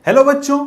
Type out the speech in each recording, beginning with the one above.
Hello बच्चों,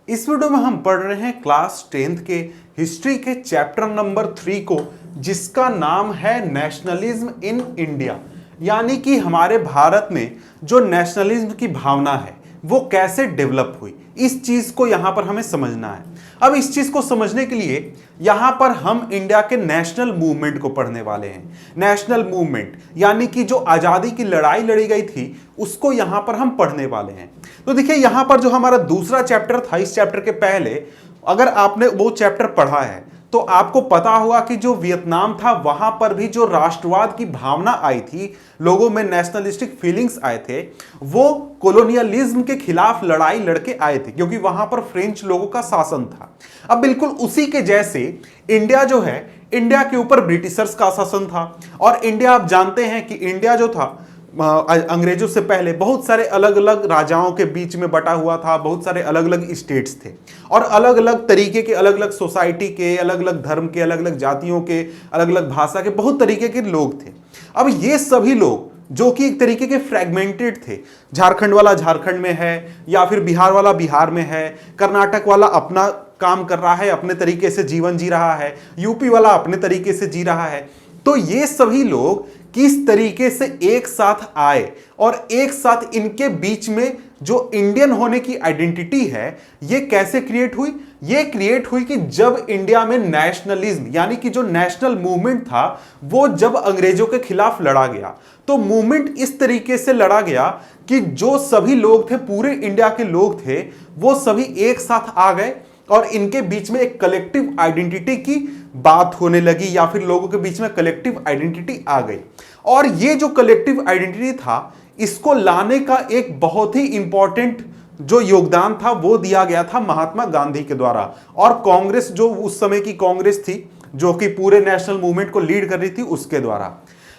इस video में हम पढ़ रहे हैं क्लास 10th के हिस्ट्री के चैप्टर नंबर 3 को, जिसका नाम है नेशनलिज्म इन इंडिया। यानी कि हमारे भारत में जो नेशनलिज्म की भावना है वो कैसे डेवलप हुई, इस चीज को यहां पर हमें समझना है। अब इस चीज को समझने के लिए यहां पर हम इंडिया के नेशनल मूवमेंट को पढ़ने वाले हैं। नेशनल मूवमेंट यानी कि जो आजादी की लड़ाई लड़ी गई थी उसको यहां पर हम पढ़ने वाले हैं। तो देखिए यहां पर जो हमारा दूसरा चैप्टर था, इस चैप्टर के पहले अगर आपने वो चैप्टर पढ़ा है तो आपको पता होगा कि जो वियतनाम था वहां पर भी जो राष्ट्रवाद की भावना आई थी, लोगों में नेशनलिस्टिक फीलिंग्स आए थे, वो कॉलोनियलिज्म के खिलाफ लड़ाई लड़के आए थे क्योंकि वहां पर फ्रेंच लोगों का शासन था। अब बिल्कुल उसी के जैसे इंडिया जो है, इंडिया के ऊपर ब्रिटिशर्स का शासन था। और इंडिया, आप जानते हैं कि इंडिया जो था अंग्रेजों से पहले बहुत सारे अलग अलग राजाओं के बीच में बटा हुआ था, बहुत सारे अलग अलग स्टेट्स थे और अलग अलग तरीके के, अलग अलग सोसाइटी के, अलग अलग धर्म के, अलग अलग जातियों के, अलग अलग भाषा के, बहुत तरीके के लोग थे। अब ये सभी लोग जो कि एक तरीके के फ्रैगमेंटेड थे, झारखंड वाला झारखंड में है, या फिर बिहार वाला बिहार में है, कर्नाटक वाला अपना काम कर रहा है, अपने तरीके से जीवन जी रहा है, यूपी वाला अपने तरीके से जी रहा है। तो ये सभी लोग किस तरीके से एक साथ आए और एक साथ इनके बीच में जो इंडियन होने की आइडेंटिटी है ये कैसे क्रिएट हुई? ये क्रिएट हुई कि जब इंडिया में नेशनलिज्म यानी कि जो नेशनल मूवमेंट था वो जब अंग्रेजों के खिलाफ लड़ा गया, तो मूवमेंट इस तरीके से लड़ा गया कि जो सभी लोग थे, पूरे इंडिया के लोग थे, वो सभी एक साथ आ गए और इनके बीच में एक कलेक्टिव आइडेंटिटी की बात होने लगी, या फिर लोगों के बीच में कलेक्टिव आइडेंटिटी आ गई। और ये जो कलेक्टिव आइडेंटिटी था, इसको लाने का एक बहुत ही इंपॉर्टेंट जो योगदान था वो दिया गया था महात्मा गांधी के द्वारा, और कांग्रेस, जो उस समय की कांग्रेस थी जो कि पूरे नेशनल मूवमेंट को लीड कर रही थी, उसके द्वारा।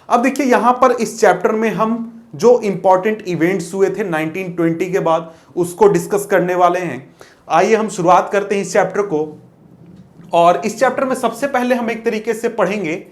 अब देखिए यहां पर इस चैप्टर में हम जो इंपॉर्टेंट इवेंट्स हुए थे 1920 के बाद उसको डिस्कस करने वाले हैं। आइए हम शुरुआत करते हैं इस चैप्टर को। और इस चैप्टर में सबसे पहले हम एक तरीके से पढ़ेंगे,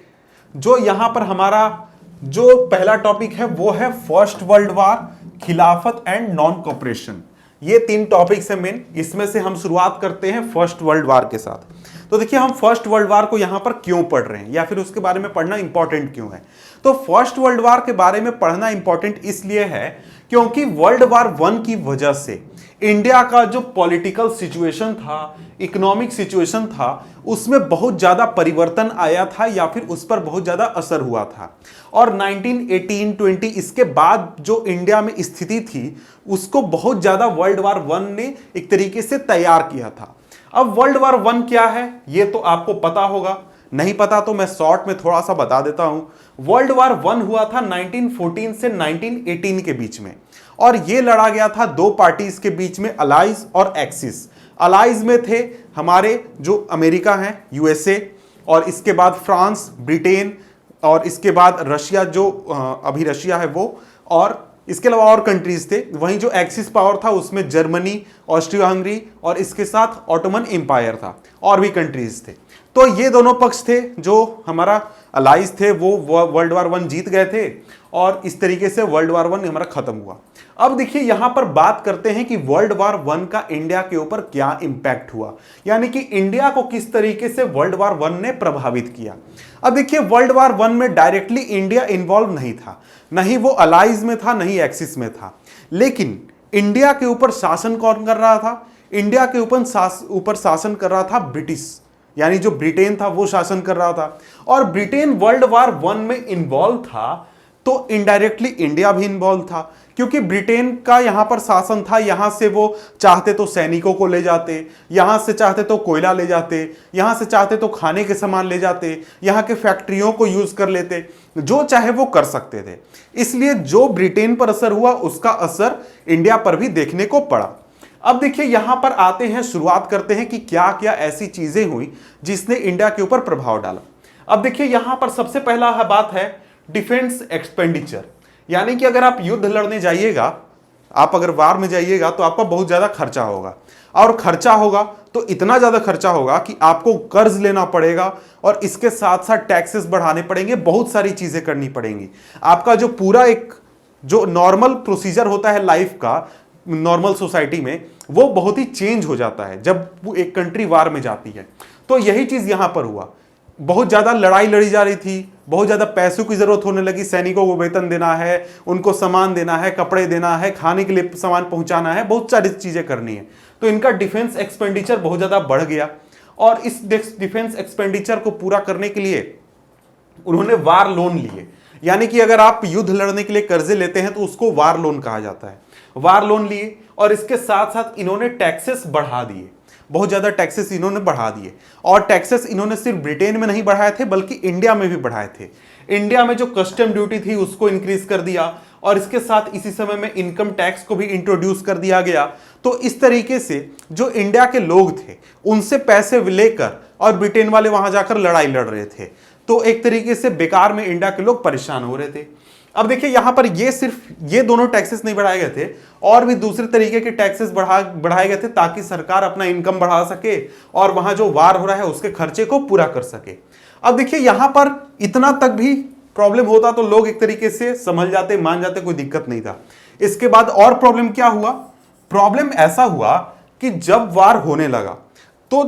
जो यहां पर हमारा जो पहला टॉपिक है वो है फर्स्ट वर्ल्ड वार, खिलाफत एंड नॉन कोऑपरेशन। ये 3 टॉपिक्स हैं मेन। इसमें से हम शुरुआत करते हैं फर्स्ट वर्ल्ड वार के साथ। तो देखिए हम फर्स्ट वर्ल्ड वार को यहां पर क्यों पढ़ रहे हैं या फिर उसके बारे में पढ़ना इंपॉर्टेंट क्यों है? तो फर्स्ट वर्ल्ड वार के बारे में पढ़ना इंपॉर्टेंट इसलिए है क्योंकि वर्ल्ड वार 1 की वजह से इंडिया का जो पॉलिटिकल सिचुएशन था, इकोनॉमिक सिचुएशन था, उसमें बहुत ज्यादा परिवर्तन आया था या फिर उस पर बहुत ज्यादा असर हुआ था। और 1918-20 इसके बाद जो इंडिया में स्थिति थी उसको बहुत ज्यादा वर्ल्ड वार 1 ने एक तरीके से तैयार किया था। अब वर्ल्ड वार 1 क्या है ये तो आपको पता होगा, नहीं पता तो मैं शॉर्ट में थोड़ा सा बता देता हूं। वर्ल्ड वार 1 हुआ था 1914 से 1918 के बीच में, और यह लड़ा गया था 2 पार्टीज के बीच में, अलाइज और एक्सिस। अलाइज में थे हमारे जो अमेरिका है, यूएसए, और इसके बाद फ्रांस, ब्रिटेन, और इसके बाद रशिया, जो अभी रशिया है वो, और इसके अलावा और कंट्रीज थे। वहीं जो एक्सिस पावर था उसमें जर्मनी, ऑस्ट्रिया हंगरी, और इसके साथ ऑटोमन एम्पायर था, और भी कंट्रीज थे। तो ये दोनों पक्ष थे जो हमारा अलाइज थे, वो वर्ल्ड वार 1 जीत गए थे, और इस तरीके से वर्ल्ड वार 1 हमारा खत्म हुआ। अब देखिए यहां पर बात करते हैं कि वर्ल्ड वार 1 का इंडिया के ऊपर क्या इंपैक्ट हुआ, यानी कि इंडिया को किस तरीके से वर्ल्ड वार 1 ने प्रभावित किया। अब देखिए वर्ल्ड वार 1 में डायरेक्टली इंडिया इन्वॉल्व नहीं था, नहीं वो अलाइज में था, नहीं एक्सिस में था, लेकिन इंडिया के ऊपर शासन कौन कर रहा था? इंडिया के ऊपर शासन कर रहा था ब्रिटिश, यानी जो ब्रिटेन था वो शासन कर रहा था। और ब्रिटेन वर्ल्ड वार 1 में इन्वॉल्व था तो इनडायरेक्टली इंडिया भी इन्वॉल्व था, क्योंकि ब्रिटेन का यहां पर शासन था। यहां से वो चाहते तो सैनिकों को ले जाते, यहां से चाहते तो कोयला ले जाते, यहां से चाहते तो खाने के सामान ले जाते, यहां के फैक्ट्रियों को यूज कर लेते, जो चाहे वो कर सकते थे। इसलिए जो ब्रिटेन पर असर हुआ उसका असर इंडिया पर भी देखने को पड़ा। अब देखिए यहां पर आते हैं, शुरुआत करते हैं कि क्या क्या ऐसी चीजें हुई जिसने इंडिया के ऊपर प्रभाव डाला। अब देखिए यहां पर सबसे पहला बात है डिफेंस एक्सपेंडिचर, यानी कि अगर आप युद्ध लड़ने जाइएगा, आप अगर वार में जाइएगा तो आपका बहुत ज्यादा खर्चा होगा, और खर्चा होगा तो इतना ज्यादा खर्चा होगा कि आपको कर्ज लेना पड़ेगा, और इसके साथ साथ टैक्सेस बढ़ाने पड़ेंगे, बहुत सारी चीजें करनी पड़ेंगी। आपका जो पूरा एक जो नॉर्मल प्रोसीजर होता है लाइफ का, नॉर्मल सोसाइटी में वो बहुत ही चेंज हो जाता है जब वो एक कंट्री वार में जाती है। तो यही चीज यहां पर हुआ, बहुत ज्यादा लड़ाई लड़ी जा रही थी, बहुत ज्यादा पैसों की जरूरत होने लगी, सैनिकों को वेतन देना है, उनको सामान देना है, कपड़े देना है, खाने के लिए सामान पहुंचाना है, बहुत सारी चीजें करनी है। तो इनका डिफेंस एक्सपेंडिचर बहुत ज्यादा बढ़ गया और इस डिफेंस एक्सपेंडिचर को पूरा करने के लिए उन्होंने वार लोन लिए। यानी कि अगर आप युद्ध लड़ने के लिए कर्जे लेते हैं तो उसको वार लोन कहा जाता है। वार लोन लिए और इसके साथ साथ इन्होंने टैक्सेस बढ़ा दिए, बहुत ज्यादा टैक्सेस इन्होंने बढ़ा दिए। और टैक्सेस इन्होंने सिर्फ ब्रिटेन में नहीं बढ़ाए थे बल्कि इंडिया में भी बढ़ाए थे। इंडिया में जो कस्टम ड्यूटी थी उसको इंक्रीज कर दिया और इसके साथ इसी समय में इनकम टैक्स को भी इंट्रोड्यूस कर दिया गया। तो इस तरीके से जो इंडिया के लोग थे उनसे पैसे लेकर और ब्रिटेन वाले वहां जाकर लड़ाई लड़ रहे थे। तो एक तरीके से बेकार में इंडिया के लोग परेशान हो रहे थे। अब देखिए यहां पर ये सिर्फ ये दोनों टैक्सेस नहीं बढ़ाए गए थे, और भी दूसरे तरीके के टैक्सेस बढ़ाए गए थे ताकि सरकार अपना इनकम बढ़ा सके और वहां जो वार हो रहा है उसके खर्चे को पूरा कर सके। अब देखिए यहां पर इतना तक भी प्रॉब्लम होता तो लोग एक तरीके से समझ जाते, मान जाते, कोई दिक्कत नहीं था। इसके बाद और प्रॉब्लम क्या हुआ? प्रॉब्लम ऐसा हुआ कि जब वार होने लगा तो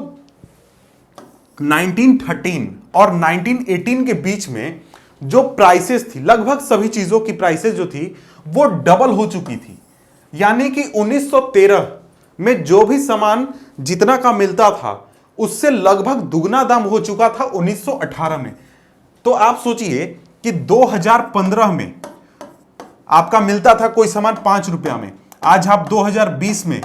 1913 और 1918 के बीच में जो प्राइसेस थी, लगभग सभी चीजों की प्राइसेस जो थी वो डबल हो चुकी थी। यानी कि 1913 में जो भी सामान जितना का मिलता था उससे लगभग दुगना दाम हो चुका था 1918 में। तो आप सोचिए कि 2015 में आपका मिलता था कोई सामान 5 रुपया में, आज आप 2020 में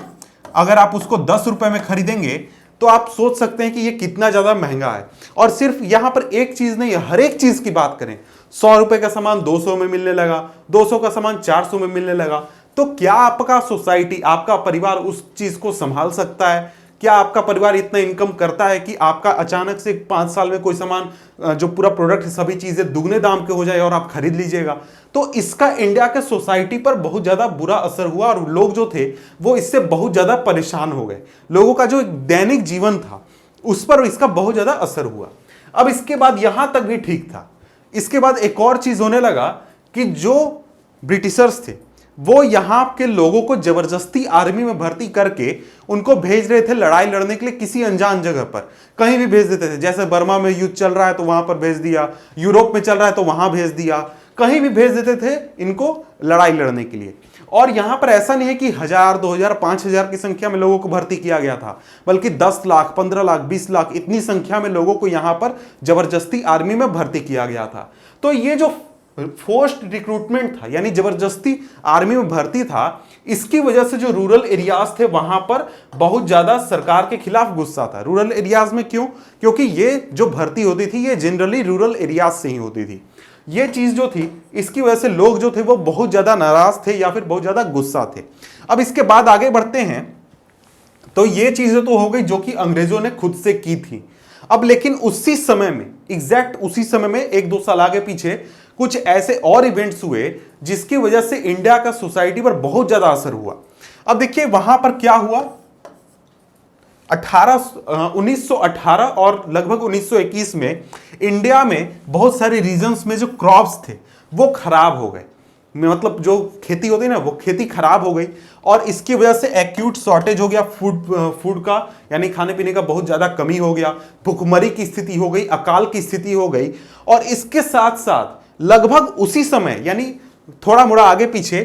अगर आप उसको 10 रुपए में खरीदेंगे तो आप सोच सकते हैं कि ये कितना ज्यादा महंगा है। और सिर्फ यहां पर एक चीज नहीं, हर एक चीज की बात करें, 100 रुपए का सामान 200 में मिलने लगा, 200 का सामान 400 में मिलने लगा। तो क्या आपका सोसाइटी, आपका परिवार उस चीज को संभाल सकता है? क्या आपका परिवार इतना इनकम करता है कि आपका अचानक से 5 साल में कोई सामान जो पूरा प्रोडक्ट है सभी चीजें दुगने दाम के हो जाए और आप खरीद लीजिएगा? तो इसका इंडिया के सोसाइटी पर बहुत ज्यादा बुरा असर हुआ और लोग जो थे वो इससे बहुत ज्यादा परेशान हो गए। लोगों का जो दैनिक जीवन था उस पर इसका बहुत ज्यादा असर हुआ। अब इसके बाद यहां तक भी ठीक था। इसके बाद एक और चीज होने लगा कि जो ब्रिटिशर्स थे वो यहां के लोगों को जबरदस्ती आर्मी में भर्ती करके उनको भेज रहे थे लड़ाई लड़ने के लिए किसी अनजान जगह पर, कहीं भी भेज देते थे। जैसे बर्मा में युद्ध चल रहा है तो वहां पर भेज दिया, यूरोप में चल रहा है तो वहां भेज दिया, कहीं भी भेज देते थे इनको लड़ाई लड़ने के लिए। और यहां पर ऐसा नहीं है कि 1000, 2000, 5000 की संख्या में लोगों को भर्ती किया गया था, बल्कि 10 लाख, 15 लाख, 20 लाख इतनी संख्या में लोगों को यहां पर जबरदस्ती आर्मी में भर्ती किया गया था। तो ये जो फोर्स्ड रिक्रूटमेंट था, यानी जबरदस्ती आर्मी में भर्ती था, इसकी वजह से जो रूरल एरियाज थे वहां पर बहुत ज्यादा सरकार के खिलाफ गुस्सा था। रूरल एरियाज में क्यों? क्योंकि ये जो भर्ती होती थी ये जनरली रूरल एरियाज से ही होती थी। ये चीज जो थी इसकी वजह से लोग जो थे वो बहुत ज्यादा नाराज थे या फिर बहुत ज्यादा गुस्सा थे। अब इसके बाद आगे बढ़ते हैं तो ये चीजें तो हो गई जो कि अंग्रेजों ने खुद से की थी। अब लेकिन उसी समय में, एग्जैक्ट उसी समय में 1-2 साल आगे पीछे कुछ ऐसे और इवेंट्स हुए जिसकी वजह से इंडिया का सोसाइटी पर बहुत ज्यादा असर हुआ। अब देखिए वहां पर क्या हुआ, 1918 और लगभग 1921 में इंडिया में बहुत सारे रीजन्स में जो क्रॉप्स थे वो खराब हो गए। मतलब जो खेती होती है ना वो खेती खराब हो गई और इसकी वजह से एक्यूट शॉर्टेज हो गया फूड का, यानी खाने पीने का बहुत ज्यादा कमी हो गया, भुखमरी की स्थिति हो गई, अकाल की स्थिति हो गई। और इसके साथ साथ लगभग उसी समय यानी थोड़ा मोड़ा आगे पीछे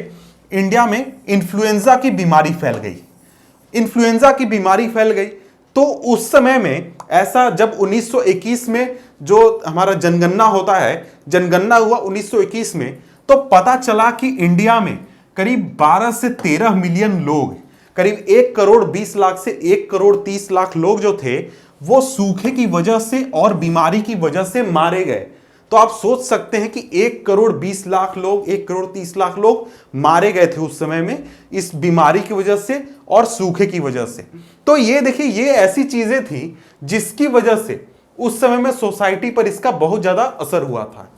इंडिया में इन्फ्लुएंजा की बीमारी फैल गई। इन्फ्लुएंजा की बीमारी फैल गई तो उस समय में ऐसा, जब 1921 में जो हमारा जनगणना होता है, जनगणना हुआ 1921 में, तो पता चला कि इंडिया में करीब 12 से 13 मिलियन लोग, करीब 1 करोड़ 20 लाख से 1 करोड़ 30 लाख लोग जो थे वो सूखे की वजह से और बीमारी की वजह से मारे गए। तो आप सोच सकते हैं कि 1 करोड़ 20 लाख लोग, 1 करोड़ 30 लाख लोग मारे गए थे उस समय में इस बीमारी की वजह से और सूखे की वजह से। तो ये देखिए ये ऐसी चीजें थी जिसकी वजह से उस समय में सोसाइटी पर इसका बहुत ज्यादा असर हुआ था।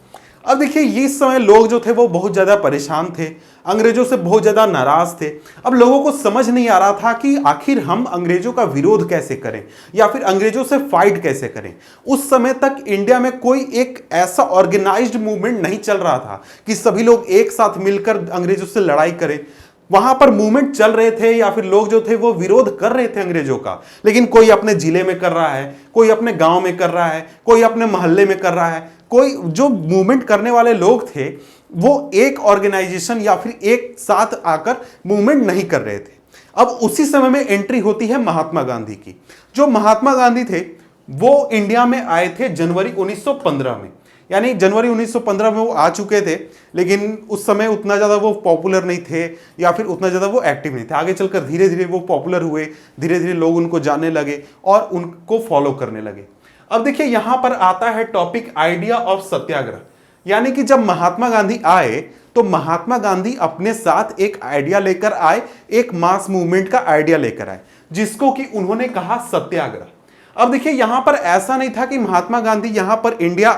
अब देखिए इस समय लोग जो थे वो बहुत ज्यादा परेशान थे, अंग्रेजों से बहुत ज्यादा नाराज थे। अब लोगों को समझ नहीं आ रहा था कि आखिर हम अंग्रेजों का विरोध कैसे करें या फिर अंग्रेजों से फाइट कैसे करें। उस समय तक इंडिया में कोई एक ऐसा ऑर्गेनाइज्ड मूवमेंट नहीं चल रहा था कि सभी लोग एक साथ मिलकर अंग्रेजों से लड़ाई करें। वहां पर मूवमेंट चल रहे थे या फिर लोग जो थे वो विरोध कर रहे थे अंग्रेजों का, लेकिन कोई अपने जिले में कर रहा है, कोई अपने गांव में कर रहा है, कोई अपने मोहल्ले में कर रहा है। कोई जो मूवमेंट करने वाले लोग थे वो एक ऑर्गेनाइजेशन या फिर एक साथ आकर मूवमेंट नहीं कर रहे थे। अब उसी समय में एंट्री होती है महात्मा गांधी की। जो महात्मा गांधी थे वो इंडिया में आए थे जनवरी 1915 में, यानी जनवरी 1915 में वो आ चुके थे, लेकिन उस समय उतना ज़्यादा वो पॉपुलर नहीं थे या फिर उतना ज़्यादा वो एक्टिव नहीं थे। आगे चलकर धीरे धीरे वो पॉपुलर हुए, धीरे धीरे लोग उनको जानने लगे और उनको फॉलो करने लगे। अब देखिए यहां पर आता है टॉपिक आइडिया ऑफ सत्याग्रह, यानी कि जब महात्मा गांधी आए तो महात्मा गांधी अपने साथ एक आइडिया लेकर आए, एक मास मूवमेंट का आइडिया लेकर आए, जिसको कि उन्होंने कहा सत्याग्रह। अब देखिए यहां पर ऐसा नहीं था कि महात्मा गांधी यहां पर इंडिया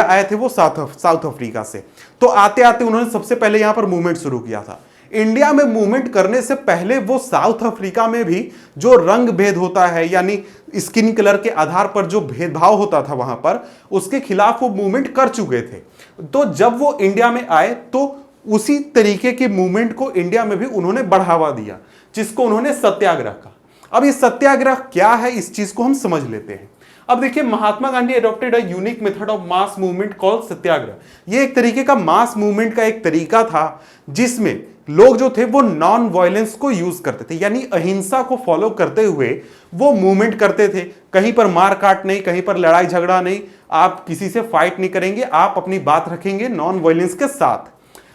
आए थे वो साउथ अफ्रीका से, तो आते आते उन्होंने सबसे पहले यहां पर मूवमेंट शुरू किया था। इंडिया में मूवमेंट करने से पहले वो साउथ अफ्रीका में भी जो रंग भेद होता है, यानी स्किन कलर के आधार पर जो भेदभाव होता था वहां पर, उसके खिलाफ वो मूवमेंट कर चुके थे। तो जब वो इंडिया में आए तो उसी तरीके के मूवमेंट को इंडिया में भी उन्होंने बढ़ावा दिया, जिसको उन्होंने सत्याग्रह कहा। अब ये सत्याग्रह क्या है, इस चीज को हम समझ लेते हैं। अब देखिए Mahatma Gandhi adopted a unique method of mass movement called satyagraha. ये एक तरीके का मास मूवमेंट का एक तरीका था जिसमें लोग जो थे वो नॉन वायलेंस को यूज करते थे, यानी अहिंसा को फॉलो करते हुए वो मूवमेंट करते थे। कहीं पर मार काट नहीं, कहीं पर लड़ाई झगड़ा नहीं, आप किसी से फाइट नहीं करेंगे, आप अपनी बात रखेंगे नॉन वायलेंस के साथ।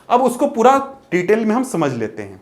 अब उसको पूरा डिटेल में हम समझ लेते हैं।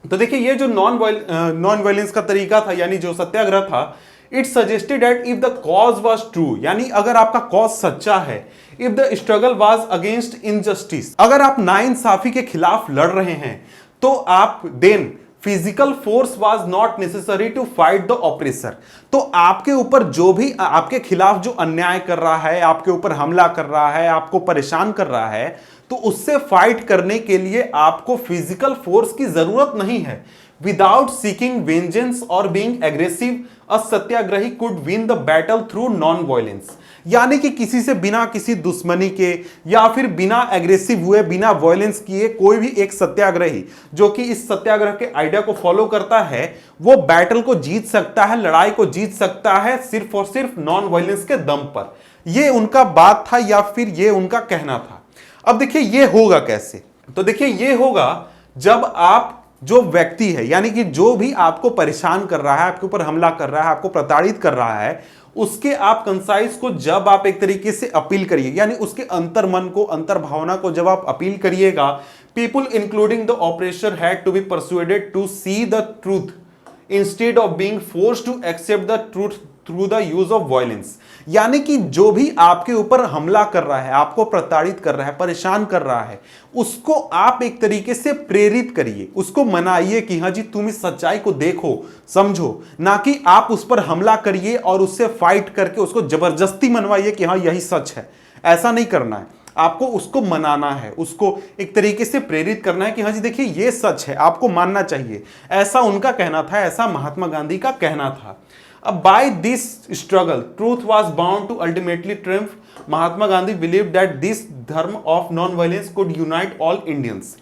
तो देखिए ये जो नॉन वायलेंस का तरीका था, यानी जो सत्याग्रह था, it suggested that if the cause was true, यानी अगर आपका कॉज सच्चा है, if the struggle was against injustice, अगर आप नाइंसाफी के खिलाफ लड़ रहे हैं तो आप then physical force was not necessary to fight the oppressor. तो आपके ऊपर जो भी आपके खिलाफ जो अन्याय कर रहा है, आपके ऊपर हमला कर रहा है, आपको परेशान कर रहा है, तो उससे फाइट करने के लिए आपको फिजिकल फोर्स की जरूरत नहीं है। विदाउट सीकिंग वेंजेंस और being aggressive, a satyagrahi could win the battle through non violence. यानी कि किसी से बिना किसी दुश्मनी के या फिर बिना एग्रेसिव हुए, बिना वायलेंस किए कोई भी एक सत्याग्रही जो कि इस सत्याग्रह के आइडिया को फॉलो करता है, वो बैटल को जीत सकता है, लड़ाई को जीत सकता है सिर्फ और सिर्फ नॉन वायलेंस के दम पर। ये उनका बात था या फिर ये उनका कहना था। अब देखिए ये होगा कैसे, तो देखिए ये होगा जब आप जो व्यक्ति है, यानी कि जो भी आपको परेशान कर रहा है, आपके ऊपर हमला कर रहा है, आपको प्रताड़ित कर रहा है, उसके आप कंसाइज को जब आप एक तरीके से अपील करिए, यानी उसके अंतर मन को, अंतर भावना को जब आप अपील करिएगा, people including the oppressor had to be persuaded to see the truth instead of being forced to accept the truth through the use of violence. यानी कि जो भी आपके ऊपर हमला कर रहा है, आपको प्रताड़ित कर रहा है, परेशान कर रहा है, उसको आप एक तरीके से प्रेरित करिए, उसको मनाइए कि हाँ जी तुम इस सच्चाई को देखो, समझो, ना कि आप उस पर हमला करिए और उससे फाइट करके उसको जबरदस्ती मनवाइए कि हाँ यही सच है। ऐसा नहीं करना है, आपको उसको मनाना है, उसको एक तरीके से प्रेरित करना है कि हाँ जी देखिए ये सच है, आपको मानना चाहिए। ऐसा उनका कहना था, ऐसा महात्मा गांधी का कहना था। अब by this struggle, truth was bound to ultimately triumph. Mahatma Gandhi believed that this dharma of non-violence could unite all Indians.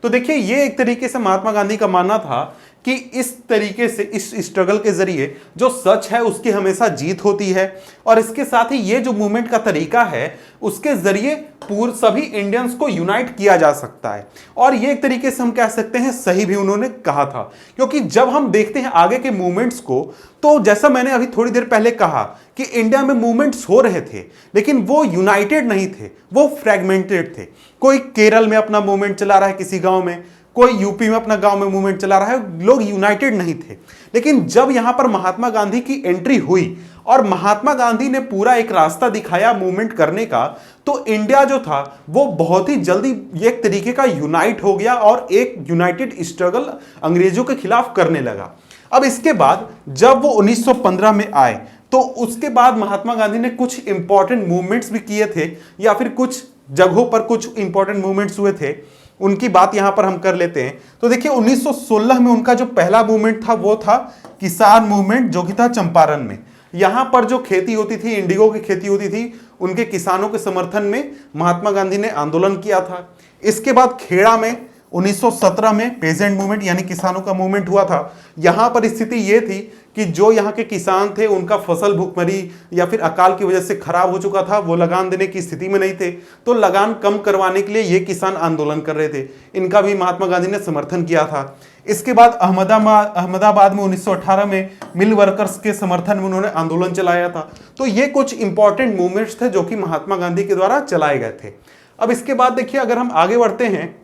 तो देखिए ये एक तरीके से महात्मा गांधी का मानना था कि इस तरीके से, इस स्ट्रगल के जरिए जो सच है उसकी हमेशा जीत होती है, और इसके साथ ही ये जो मूवमेंट का तरीका है उसके जरिए पूरे सभी इंडियंस को यूनाइट किया जा सकता है। और ये एक तरीके से हम कह सकते हैं सही भी उन्होंने कहा था, क्योंकि जब हम देखते हैं आगे के मूवमेंट्स को, तो जैसा मैंने अभी थोड़ी देर पहले कहा कि इंडिया में मूवमेंट्स हो रहे थे लेकिन वो यूनाइटेड नहीं थे, वो फ्रैगमेंटेड थे। कोई केरल में अपना मूवमेंट चला रहा है किसी गांव में, कोई यूपी में अपना गांव में मूवमेंट चला रहा है, लोग यूनाइटेड नहीं थे। लेकिन जब यहां पर महात्मा गांधी की एंट्री हुई और महात्मा गांधी ने पूरा एक रास्ता दिखाया मूवमेंट करने का, तो इंडिया जो था वो बहुत ही जल्दी एक तरीके का यूनाइट हो गया और एक यूनाइटेड स्ट्रगल अंग्रेजों के खिलाफ करने लगा। अब इसके बाद जब वो 1915 में आए तो उसके बाद महात्मा गांधी ने कुछ इंपॉर्टेंट मूवमेंट्स भी किए थे, या फिर कुछ जगहों पर कुछ इंपॉर्टेंट मूवमेंट्स हुए थे, उनकी बात यहां पर हम कर लेते हैं। तो देखिए 1916 में उनका जो पहला मूवमेंट था वो था किसान मूवमेंट, जो कि था चंपारण में। यहां पर जो खेती होती थी, इंडिगो की खेती होती थी, उनके किसानों के समर्थन में महात्मा गांधी ने आंदोलन किया था। इसके बाद खेड़ा में 1917 में पेजेंट मूवमेंट यानी किसानों का मूवमेंट हुआ था। यहां पर स्थिति ये थी कि जो यहाँ के किसान थे उनका फसल भूखमरी या फिर अकाल की वजह से खराब हो चुका था, वो लगान देने की स्थिति में नहीं थे, तो लगान कम करवाने के लिए ये किसान आंदोलन कर रहे थे। इनका भी महात्मा गांधी ने समर्थन किया था। इसके बाद अहमदाबाद में 1918 में मिल वर्कर्स के समर्थन में उन्होंने आंदोलन चलाया था। तो ये कुछ इंपॉर्टेंट मूवमेंट्स थे जो कि महात्मा गांधी के द्वारा चलाए गए थे। अब इसके बाद देखिए, अगर हम आगे बढ़ते हैं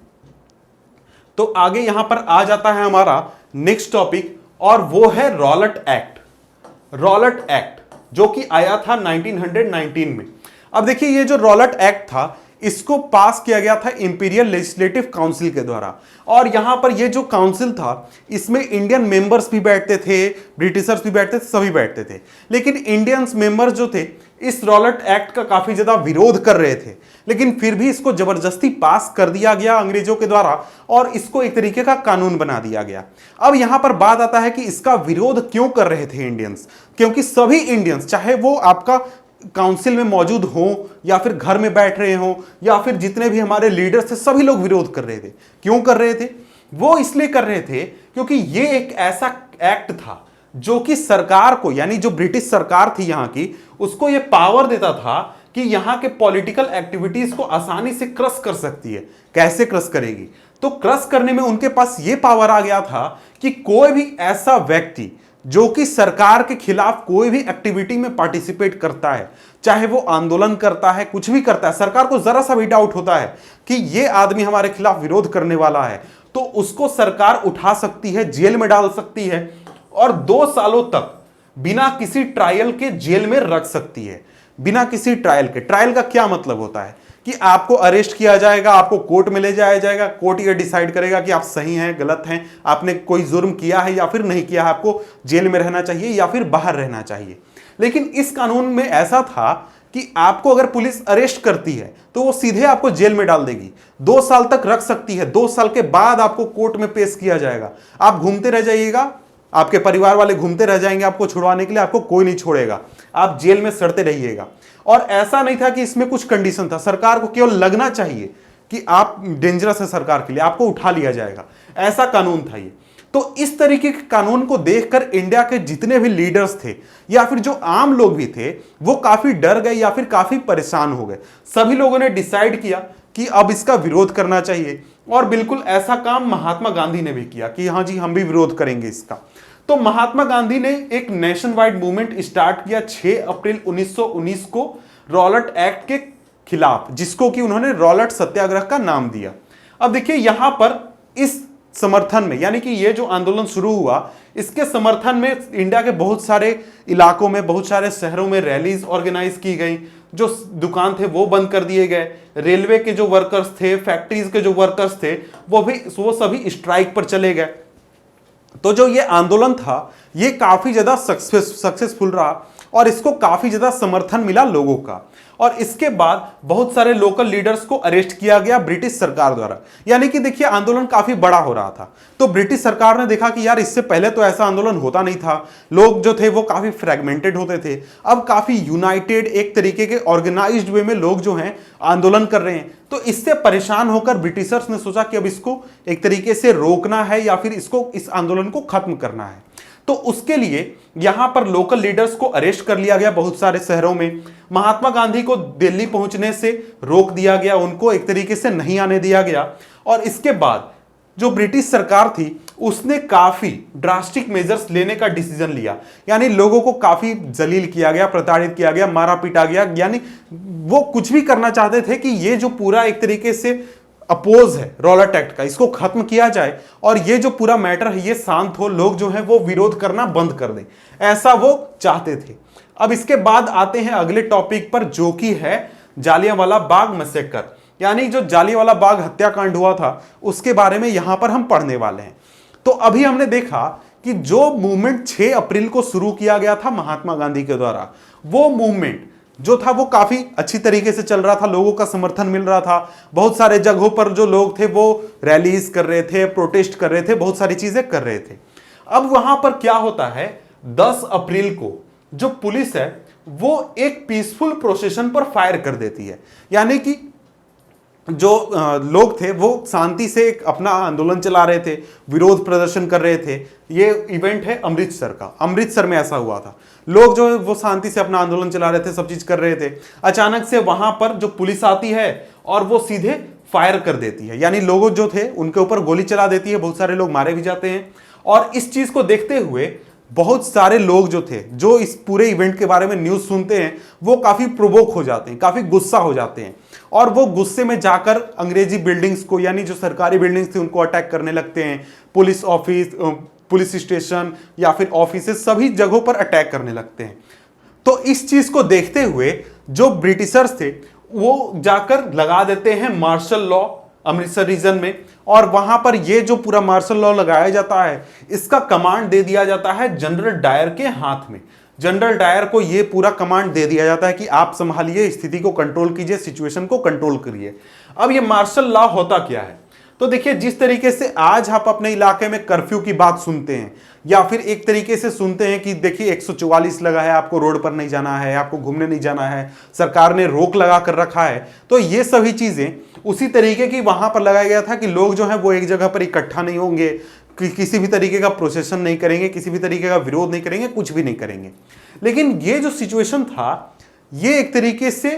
तो आगे यहां पर आ जाता है हमारा नेक्स्ट टॉपिक, और वो है रॉलेट एक्ट। रॉलेट एक्ट जो कि आया था 1919 में। अब देखिए, ये जो रॉलेट एक्ट था इसको पास किया गया था इंपीरियल लेजिस्लेटिव काउंसिल के द्वारा, और यहां पर ये जो काउंसिल था इसमें इंडियन मेंबर्स भी बैठते थे, ब्रिटिशर्स भी बैठते थे, सभी बैठते थे। लेकिन इंडियंस मेंबर्स जो थे इस रॉलेट एक्ट का काफी ज्यादा विरोध कर रहे थे, लेकिन फिर भी इसको जबरदस्ती पास कर दिया गया अंग्रेजों के द्वारा और इसको एक तरीके का कानून बना दिया गया। अब यहां पर बात आता है कि इसका विरोध क्यों कर रहे थे इंडियंस, क्योंकि सभी इंडियंस, चाहे वो आपका काउंसिल में मौजूद हो या फिर घर में बैठ रहे हो या फिर जितने भी हमारे लीडर्स थे, सभी लोग विरोध कर रहे थे। क्यों कर रहे थे? वो इसलिए कर रहे थे क्योंकि ये एक ऐसा एक्ट था जो कि सरकार को, यानी जो ब्रिटिश सरकार थी यहां की, उसको ये पावर देता था कि यहां के पॉलिटिकल एक्टिविटीज को आसानी से क्रश कर सकती है। कैसे क्रश करेगी? तो क्रश करने में उनके पास ये पावर आ गया था कि कोई भी ऐसा व्यक्ति जो कि सरकार के खिलाफ कोई भी एक्टिविटी में पार्टिसिपेट करता है, चाहे वो आंदोलन करता है, कुछ भी करता है, सरकार को जरा सा भी डाउट होता है कि ये आदमी हमारे खिलाफ विरोध करने वाला है, तो उसको सरकार उठा सकती है, जेल में डाल सकती है और 2 सालों तक बिना किसी ट्रायल के जेल में रख सकती है। बिना किसी ट्रायल के। ट्रायल का क्या मतलब होता है कि आपको अरेस्ट किया जाएगा, आपको कोर्ट में ले जाया जाएगा, कोर्ट ये डिसाइड करेगा कि आप सही हैं, गलत हैं, आपने कोई जुर्म किया है या फिर नहीं किया है, आपको जेल में रहना चाहिए या फिर बाहर रहना चाहिए। लेकिन इस कानून में ऐसा था कि आपको अगर पुलिस अरेस्ट करती है तो वो सीधे आपको जेल में डाल देगी, 2 साल तक रख सकती है। 2 साल के बाद आपको कोर्ट में पेश किया जाएगा, आप घूमते रह जाइएगा, आपके परिवार वाले घूमते रह जाएंगे आपको छुड़वाने के लिए, आपको कोई नहीं छोड़ेगा, आप जेल में सड़ते रहिएगा। और ऐसा नहीं था कि इसमें कुछ कंडीशन था, सरकार को केवल लगना चाहिए कि आप डेंजरस है सरकार के लिए, आपको उठा लिया जाएगा, ऐसा कानून था ये। तो इस तरीके के कानून को देखकर इंडिया के जितने भी लीडर्स थे या फिर जो आम लोग भी थे वो काफी डर गए या फिर काफी परेशान हो गए। सभी लोगों ने डिसाइड किया कि अब इसका विरोध करना चाहिए, और बिल्कुल ऐसा काम महात्मा गांधी ने भी किया कि हाँ जी, हम भी विरोध करेंगे इसका। तो महात्मा गांधी ने एक नेशन वाइड मूवमेंट स्टार्ट किया 6 अप्रैल 1919 को रॉलेट एक्ट के खिलाफ, जिसको कि उन्होंने रॉलेट सत्याग्रह का नाम दिया। अब देखिए, यहां पर इस समर्थन में, यानी कि ये जो आंदोलन शुरू हुआ इसके समर्थन में इंडिया के बहुत सारे इलाकों में, बहुत सारे शहरों में रैलीज ऑर्गेनाइज की गई, जो दुकान थे वो बंद कर दिए गए, रेलवे के जो वर्कर्स थे, फैक्ट्रीज के जो वर्कर्स थे वो सभी स्ट्राइक पर चले गए। तो जो ये आंदोलन था ये काफी ज्यादा सक्सेसफुल रहा और इसको काफी ज्यादा समर्थन मिला लोगों का। और इसके बाद बहुत सारे लोकल लीडर्स को अरेस्ट किया गया ब्रिटिश सरकार द्वारा। यानी कि देखिए, आंदोलन काफी बड़ा हो रहा था, तो ब्रिटिश सरकार ने देखा कि यार इससे पहले तो ऐसा आंदोलन होता नहीं था, लोग जो थे वो काफी फ्रेगमेंटेड होते थे, अब काफी यूनाइटेड एक तरीके के ऑर्गेनाइज्ड वे में लोग जो हैं आंदोलन कर रहे हैं। तो इससे परेशान होकर ब्रिटिशर्स ने सोचा कि अब इसको एक तरीके से रोकना है या फिर इस आंदोलन को खत्म करना है। तो उसके लिए यहां पर लोकल लीडर्स को अरेस्ट कर लिया गया बहुत सारे शहरों में। महात्मा गांधी को दिल्ली पहुंचने से रोक दिया गया, उनको एक तरीके से नहीं आने दिया गया। और इसके बाद जो ब्रिटिश सरकार थी उसने काफी ड्रास्टिक मेजर्स लेने का डिसीजन लिया, यानी लोगों को काफी जलील किया गया, प्रताड़ित किया गया, मारा पीटा गया। यानी वो कुछ भी करना चाहते थे कि ये जो पूरा एक तरीके से अपोज है रॉलेट एक्ट का, इसको खत्म किया जाए और ये जो पूरा मैटर है ये शांत हो, लोग जो है वो विरोध करना बंद कर दें, ऐसा वो चाहते थे। अब इसके बाद आते हैं अगले टॉपिक पर, जो कि है जालियांवाला बाग मैसेकर, यानी जो जालियांवाला बाग हत्याकांड हुआ था उसके बारे में यहां पर हम पढ़ने वाले हैं। तो अभी हमने देखा कि जो मूवमेंट 6 अप्रैल को शुरू किया गया था महात्मा गांधी के द्वारा, वो मूवमेंट जो था वो काफी अच्छी तरीके से चल रहा था, लोगों का समर्थन मिल रहा था, बहुत सारे जगहों पर जो लोग थे वो रैलीज कर रहे थे, प्रोटेस्ट कर रहे थे, बहुत सारी चीजें कर रहे थे। अब वहां पर क्या होता है, 10 अप्रैल को जो पुलिस है वो एक पीसफुल प्रोसेशन पर फायर कर देती है। यानी कि जो लोग थे वो शांति से एक अपना आंदोलन चला रहे थे, विरोध प्रदर्शन कर रहे थे। ये इवेंट है अमृतसर का, अमृतसर में ऐसा हुआ था। लोग जो है वो शांति से अपना आंदोलन चला रहे थे, सब चीज कर रहे थे। अचानक से वहां पर जो पुलिस आती है और वो सीधे फायर कर देती है, यानी लोग जो थे उनके ऊपर गोली चला देती है, बहुत सारे लोग मारे भी जाते हैं। और इस चीज को देखते हुए बहुत सारे लोग जो थे, जो इस पूरे इवेंट के बारे में न्यूज सुनते हैं, वो काफी प्रोवोक हो जाते हैं, काफी गुस्सा हो जाते हैं और वो गुस्से में जाकर अंग्रेजी बिल्डिंग्स को, यानी जो सरकारी बिल्डिंग्स थी उनको अटैक करने लगते हैं। पुलिस ऑफिस, पुलिस स्टेशन या फिर ऑफिसेस, सभी जगहों पर अटैक करने लगते हैं। तो इस चीज को देखते हुए जो ब्रिटिशर्स थे वो जाकर लगा देते हैं मार्शल लॉ अमृतसर रीजन में, और वहां पर ये जो पूरा मार्शल लॉ लगाया जाता है इसका कमांड दे दिया जाता है जनरल डायर के हाथ में। जनरल डायर को ये पूरा कमांड दे दिया जाता है कि आप संभालिए, स्थिति को कंट्रोल कीजिए, सिचुएशन को कंट्रोल करिए। अब ये मार्शल लॉ होता क्या है? तो देखिए, जिस तरीके से आज आप अपने इलाके में कर्फ्यू की बात सुनते हैं या फिर एक तरीके से सुनते हैं कि देखिए 144 लगा है, आपको रोड पर नहीं जाना है, आपको घूमने नहीं जाना है, सरकार ने रोक लगा कर रखा है, तो ये सभी चीजें उसी तरीके की वहां पर लगाया गया था कि लोग जो है वो एक जगह पर इकट्ठा नहीं होंगे, किसी भी तरीके का प्रोसेशन नहीं करेंगे, किसी भी तरीके का विरोध नहीं करेंगे, कुछ भी नहीं करेंगे। लेकिन ये जो सिचुएशन था, ये एक तरीके से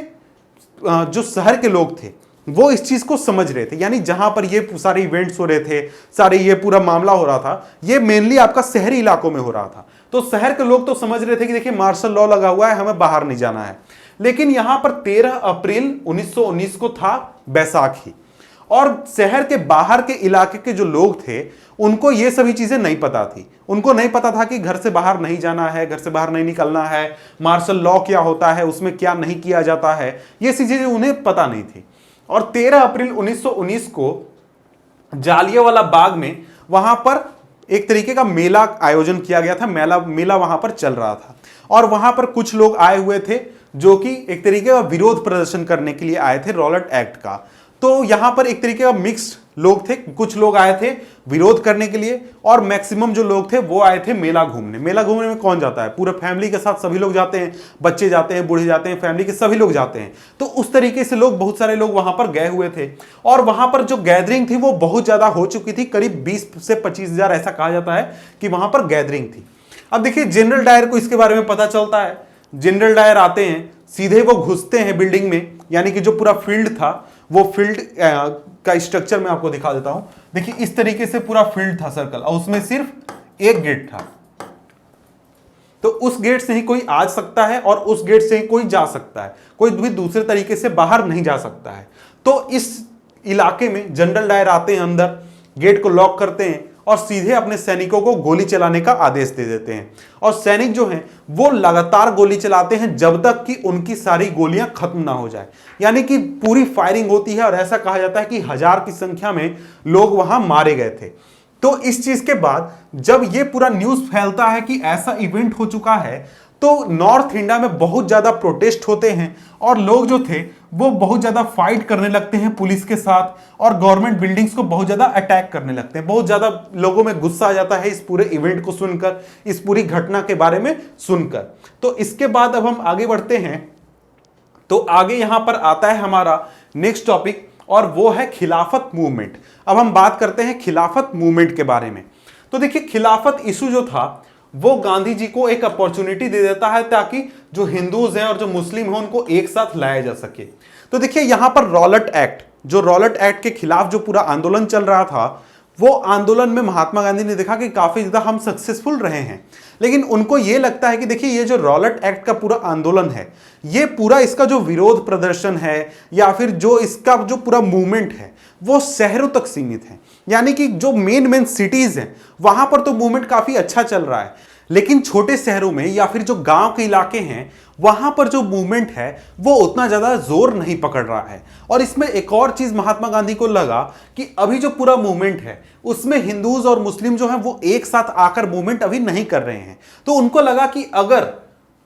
जो शहर के लोग थे वो इस चीज को समझ रहे थे, यानी जहां पर ये सारे इवेंट्स हो रहे थे, सारे ये पूरा मामला हो रहा था, ये मेनली आपका शहरी इलाकों में हो रहा था। तो शहर के लोग तो समझ रहे थे कि देखिए मार्शल लॉ लगा हुआ है, हमें बाहर नहीं जाना है। लेकिन यहां पर 13 अप्रैल 1919 को था बैसाखी, और शहर के बाहर के इलाके के जो लोग थे उनको ये सभी चीजें नहीं पता थी। उनको नहीं पता था कि घर से बाहर नहीं जाना है, घर से बाहर नहीं निकलना है, मार्शल लॉ क्या होता है, उसमें क्या नहीं किया जाता है, ये सी चीजें उन्हें पता नहीं थी। और 13 अप्रैल 1919 को जालियांवाला बाग में वहां पर एक तरीके का मेला आयोजन किया गया था। मेला वहां पर चल रहा था और वहां पर कुछ लोग आए हुए थे जो कि एक तरीके का विरोध प्रदर्शन करने के लिए आए थे रॉलेट एक्ट का। तो यहां पर एक तरीके का मिक्स्ड लोग थे, कुछ लोग आए थे विरोध करने के लिए और मैक्सिमम जो लोग थे वो आए थे मेला घूमने। मेला घूमने में कौन जाता है? पूरे फैमिली के साथ सभी लोग जाते हैं, बच्चे जाते हैं, बूढ़े जाते हैं, फैमिली के सभी लोग जाते हैं। तो उस तरीके से लोग, बहुत सारे लोग वहां पर गए हुए थे और वहां पर जो गैदरिंग थी वो बहुत ज्यादा हो चुकी थी, करीब 20 से 25 हजार ऐसा कहा जाता है कि वहां पर गैदरिंग थी। अब देखिए, जनरल डायर को इसके बारे में पता चलता है। जनरल डायर आते हैं, सीधे वो घुसते हैं बिल्डिंग में, यानी कि जो पूरा फील्ड था, वो फील्ड का स्ट्रक्चर मैं आपको दिखा देता हूं। देखिए, इस तरीके से पूरा फील्ड था सर्कल, और उसमें सिर्फ एक गेट था। तो उस गेट से ही कोई आ सकता है और उस गेट से ही कोई जा सकता है, कोई भी दूसरे तरीके से बाहर नहीं जा सकता है। तो इस इलाके में जनरल डायर आते हैं अंदर, गेट को लॉक करते हैं और सीधे अपने सैनिकों को गोली चलाने का आदेश दे देते हैं। और सैनिक जो हैं वो लगातार गोली चलाते हैं जब तक कि उनकी सारी गोलियां खत्म ना हो जाए, यानी कि पूरी फायरिंग होती है। और ऐसा कहा जाता है कि 1000 की संख्या में लोग वहां मारे गए थे। तो इस चीज के बाद जब ये पूरा न्यूज फैलता है कि ऐसा इवेंट हो चुका है, तो नॉर्थ इंडिया में बहुत ज्यादा प्रोटेस्ट होते हैं और लोग जो थे वो बहुत ज्यादा फाइट करने लगते हैं पुलिस के साथ और गवर्नमेंट बिल्डिंग्स को बहुत ज्यादा अटैक करने लगते हैं। बहुत ज्यादा लोगों में गुस्सा आ जाता है इस पूरे इवेंट को सुनकर, इस पूरी घटना के बारे में सुनकर। तो इसके बाद अब हम आगे बढ़ते हैं। तो आगे यहां पर आता है हमारा नेक्स्ट टॉपिक, और वो है खिलाफत मूवमेंट। अब हम बात करते हैं खिलाफत मूवमेंट के बारे में। तो देखिए, खिलाफत इशू जो था वो गांधी जी को एक अपॉर्चुनिटी दे देता है ताकि जो हिंदूज हैं और जो मुस्लिम हैं उनको एक साथ लाया जा सके। तो देखिए, यहां पर रॉलेट एक्ट, जो रॉलेट एक्ट के खिलाफ जो पूरा आंदोलन चल रहा था, वो आंदोलन में महात्मा गांधी ने देखा कि काफी ज्यादा हम सक्सेसफुल रहे हैं। लेकिन उनको ये लगता है कि देखिए, ये जो रॉलेट एक्ट का पूरा आंदोलन है, ये पूरा इसका जो विरोध प्रदर्शन है या फिर जो इसका जो पूरा मूवमेंट है वो शहरों तक सीमित है, यानी कि जो मेन सिटीज हैं वहां पर तो मूवमेंट काफी अच्छा चल रहा है। लेकिन छोटे शहरों में या फिर जो गांव के इलाके हैं वहां पर जो मूवमेंट है वो उतना ज्यादा जोर नहीं पकड़ रहा है। और इसमें एक और चीज महात्मा गांधी को लगा कि अभी जो पूरा मूवमेंट है उसमें हिंदूज और मुस्लिम जो हैं वो एक साथ आकर मूवमेंट अभी नहीं कर रहे हैं। तो उनको लगा कि अगर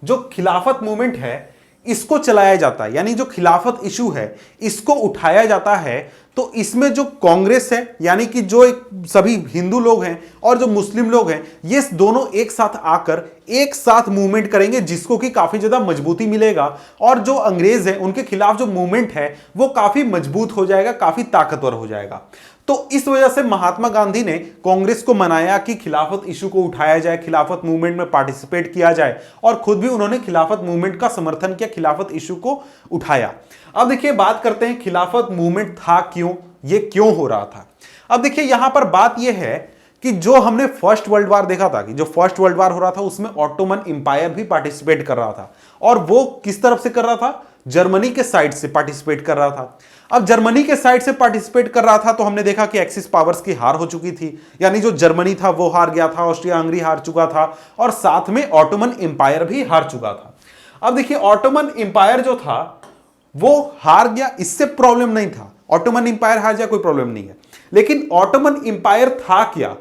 जो खिलाफत मूवमेंट है इसको चलाया जाता है, यानी जो खिलाफत इशू है इसको उठाया जाता है, तो इसमें जो कांग्रेस है, यानी कि जो एक सभी हिंदू लोग हैं और जो मुस्लिम लोग हैं, ये दोनों एक साथ आकर एक साथ मूवमेंट करेंगे, जिसको कि काफी ज्यादा मजबूती मिलेगा और जो अंग्रेज हैं उनके खिलाफ जो मूवमेंट है वो काफी मजबूत हो जाएगा, काफी ताकतवर हो जाएगा। तो इस वजह से महात्मा गांधी ने कांग्रेस को मनाया कि खिलाफत इशू को उठाया जाए, खिलाफत मूवमेंट में पार्टिसिपेट किया जाए, और खुद भी उन्होंने खिलाफत मूवमेंट का समर्थन किया, खिलाफत इशू को उठाया। अब देखिए बात करते हैं खिलाफत मूवमेंट था क्यों, ये क्यों हो रहा था। अब देखिए यहां पर बात यह है कि जो हमने फर्स्ट वर्ल्ड वार देखा था, कि जो फर्स्ट वर्ल्ड वार हो रहा था उसमें ऑटोमन एम्पायर भी पार्टिसिपेट कर रहा था, और वो किस तरफ से कर रहा था, जर्मनी के साइड से पार्टिसिपेट कर रहा था। अब जर्मनी के साइड से पार्टिसिपेट कर रहा था तो हमने देखा कि एक्सिस पावर्स की हार हो चुकी थी, यानी जो जर्मनी था वो हार गया था, ऑस्ट्रिया हंगरी हार चुका था, और साथ में ऑटोमन एम्पायर भी हार चुका था। अब देखिए ऑटोमन एम्पायर जो था वो हार गया, इससे प्रॉब्लम नहीं था, ऑटोमन एम्पायर हार जाए कोई प्रॉब्लम नहीं है, लेकिन ऑटोमन एम्पायर था क्या,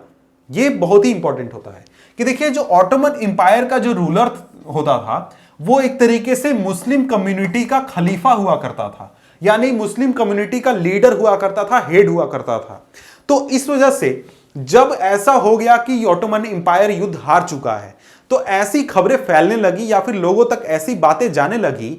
ये बहुत ही इंपॉर्टेंट होता है। कि देखिए जो ऑटोमन एम्पायर का जो रूलर होता था वो एक तरीके से मुस्लिम कम्युनिटी का खलीफा हुआ करता था, यानी मुस्लिम कम्युनिटी का लीडर हुआ करता था, हेड हुआ करता था। तो इस वजह से जब ऐसा हो गया कि ऑटोमन एम्पायर युद्ध हार चुका है, तो ऐसी खबरें फैलने लगी या फिर लोगों तक ऐसी बातें जाने लगी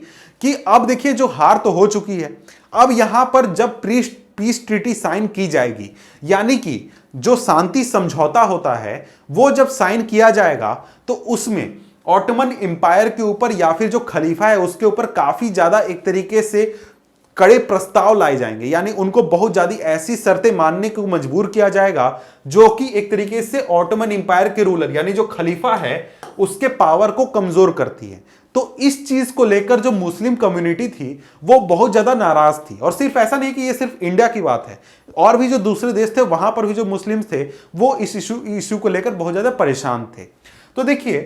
कि अब देखिए जो हार तो हो चुकी है, अब यहां पर जब पीस ट्रीटी साइन की जाएगी, यानी कि जो शांति समझौता होता है वो जब साइन किया जाएगा, तो उसमें ऑटोमन एम्पायर के ऊपर या फिर जो खलीफा है उसके ऊपर काफी ज्यादा एक तरीके से कड़े प्रस्ताव लाए जाएंगे, यानी उनको बहुत ज्यादा ऐसी शर्तें मानने को मजबूर किया जाएगा जो कि एक तरीके से ऑटोमन एम्पायर के रूलर यानी जो खलीफा है उसके पावर को कमजोर करती है। तो इस चीज को लेकर जो मुस्लिम कम्युनिटी थी वो बहुत ज्यादा नाराज थी, और सिर्फ ऐसा नहीं कि ये सिर्फ इंडिया की बात है, और भी जो दूसरे देश थे वहां पर भी जो मुस्लिम थे वो इस इशू को लेकर बहुत ज्यादा परेशान थे। तो देखिए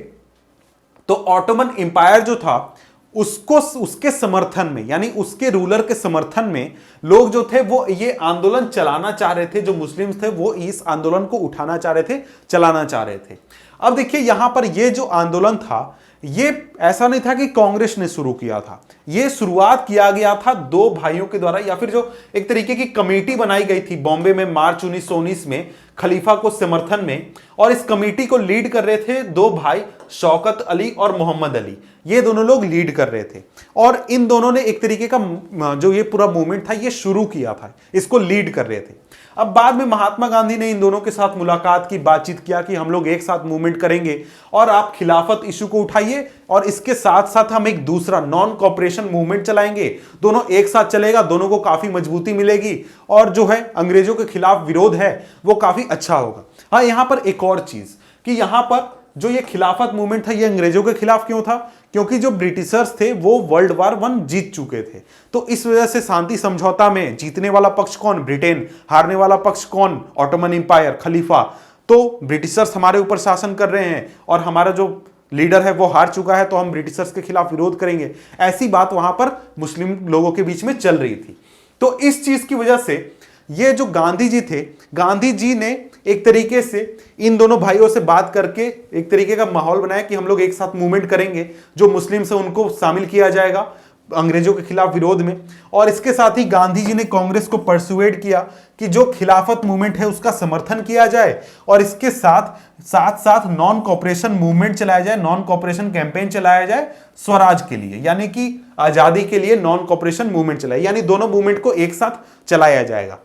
तो ऑटोमन एम्पायर जो था उसको उसके समर्थन में, यानी उसके रूलर के समर्थन में लोग जो थे वो ये आंदोलन चलाना चाह रहे थे, जो मुस्लिम्स थे वो इस आंदोलन को उठाना चाह रहे थे, चलाना चाह रहे थे। अब देखिए यहां पर ये जो आंदोलन था ये ऐसा नहीं था कि कांग्रेस ने शुरू किया था, ये शुरुआत किया गया था दो भाइयों के द्वारा, या फिर जो एक तरीके की कमेटी बनाई गई थी बॉम्बे में मार्च 1919 में खलीफा को समर्थन में, और इस कमेटी को लीड कर रहे थे दो भाई शौकत अली और मोहम्मद अली, ये दोनों लोग लीड कर रहे थे, और इन दोनों ने एक तरीके का जो ये पूरा मूवमेंट था ये शुरू किया था, इसको लीड कर रहे थे। अब बाद में महात्मा गांधी ने इन दोनों के साथ मुलाकात की, बातचीत किया कि हम लोग एक साथ मूवमेंट करेंगे और आप खिलाफत इशू को उठाइए, और इसके साथ साथ हम एक दूसरा नॉन कॉपरेशन मूवमेंट चलाएंगे, दोनों एक साथ चलेगा, दोनों को काफी मजबूती मिलेगी, और जो है अंग्रेजों के खिलाफ विरोध है वो काफी अच्छा होगा। हाँ, यहां पर एक और चीज कि यहां पर जो ये खिलाफत मूवमेंट था ये अंग्रेजों के खिलाफ क्यों था, क्योंकि जो ब्रिटिशर्स थे वो वर्ल्ड वार 1 जीत चुके थे, तो इस वजह से शांति समझौता में जीतने वाला पक्ष कौन, ब्रिटेन, हारने वाला पक्ष कौन, ऑटोमन एम्पायर, खलीफा। तो ब्रिटिशर्स हमारे ऊपर शासन कर रहे हैं और हमारा जो लीडर है वो हार चुका है, तो हम ब्रिटिशर्स के खिलाफ विरोध करेंगे, ऐसी बात वहां पर मुस्लिम लोगों के बीच में चल रही थी। तो इस चीज की वजह से ये जो गांधी जी थे, गांधी जी ने एक तरीके से इन दोनों भाइयों से बात करके एक तरीके का माहौल बनाया कि हम लोग एक साथ मूवमेंट करेंगे, जो मुस्लिम से उनको शामिल किया जाएगा अंग्रेजों के खिलाफ विरोध में। और इसके साथ ही गांधी जी ने कांग्रेस को परसुएड किया कि जो खिलाफत मूवमेंट है उसका समर्थन किया जाए, और इसके साथ साथ नॉन कॉपरेशन मूवमेंट चलाया जाए, नॉन कॉपरेशन कैंपेन चलाया जाए स्वराज के लिए, यानी कि आजादी के लिए नॉन कॉपरेशन मूवमेंट चलाए, यानी दोनों मूवमेंट को एक साथ चलाया जाएगा।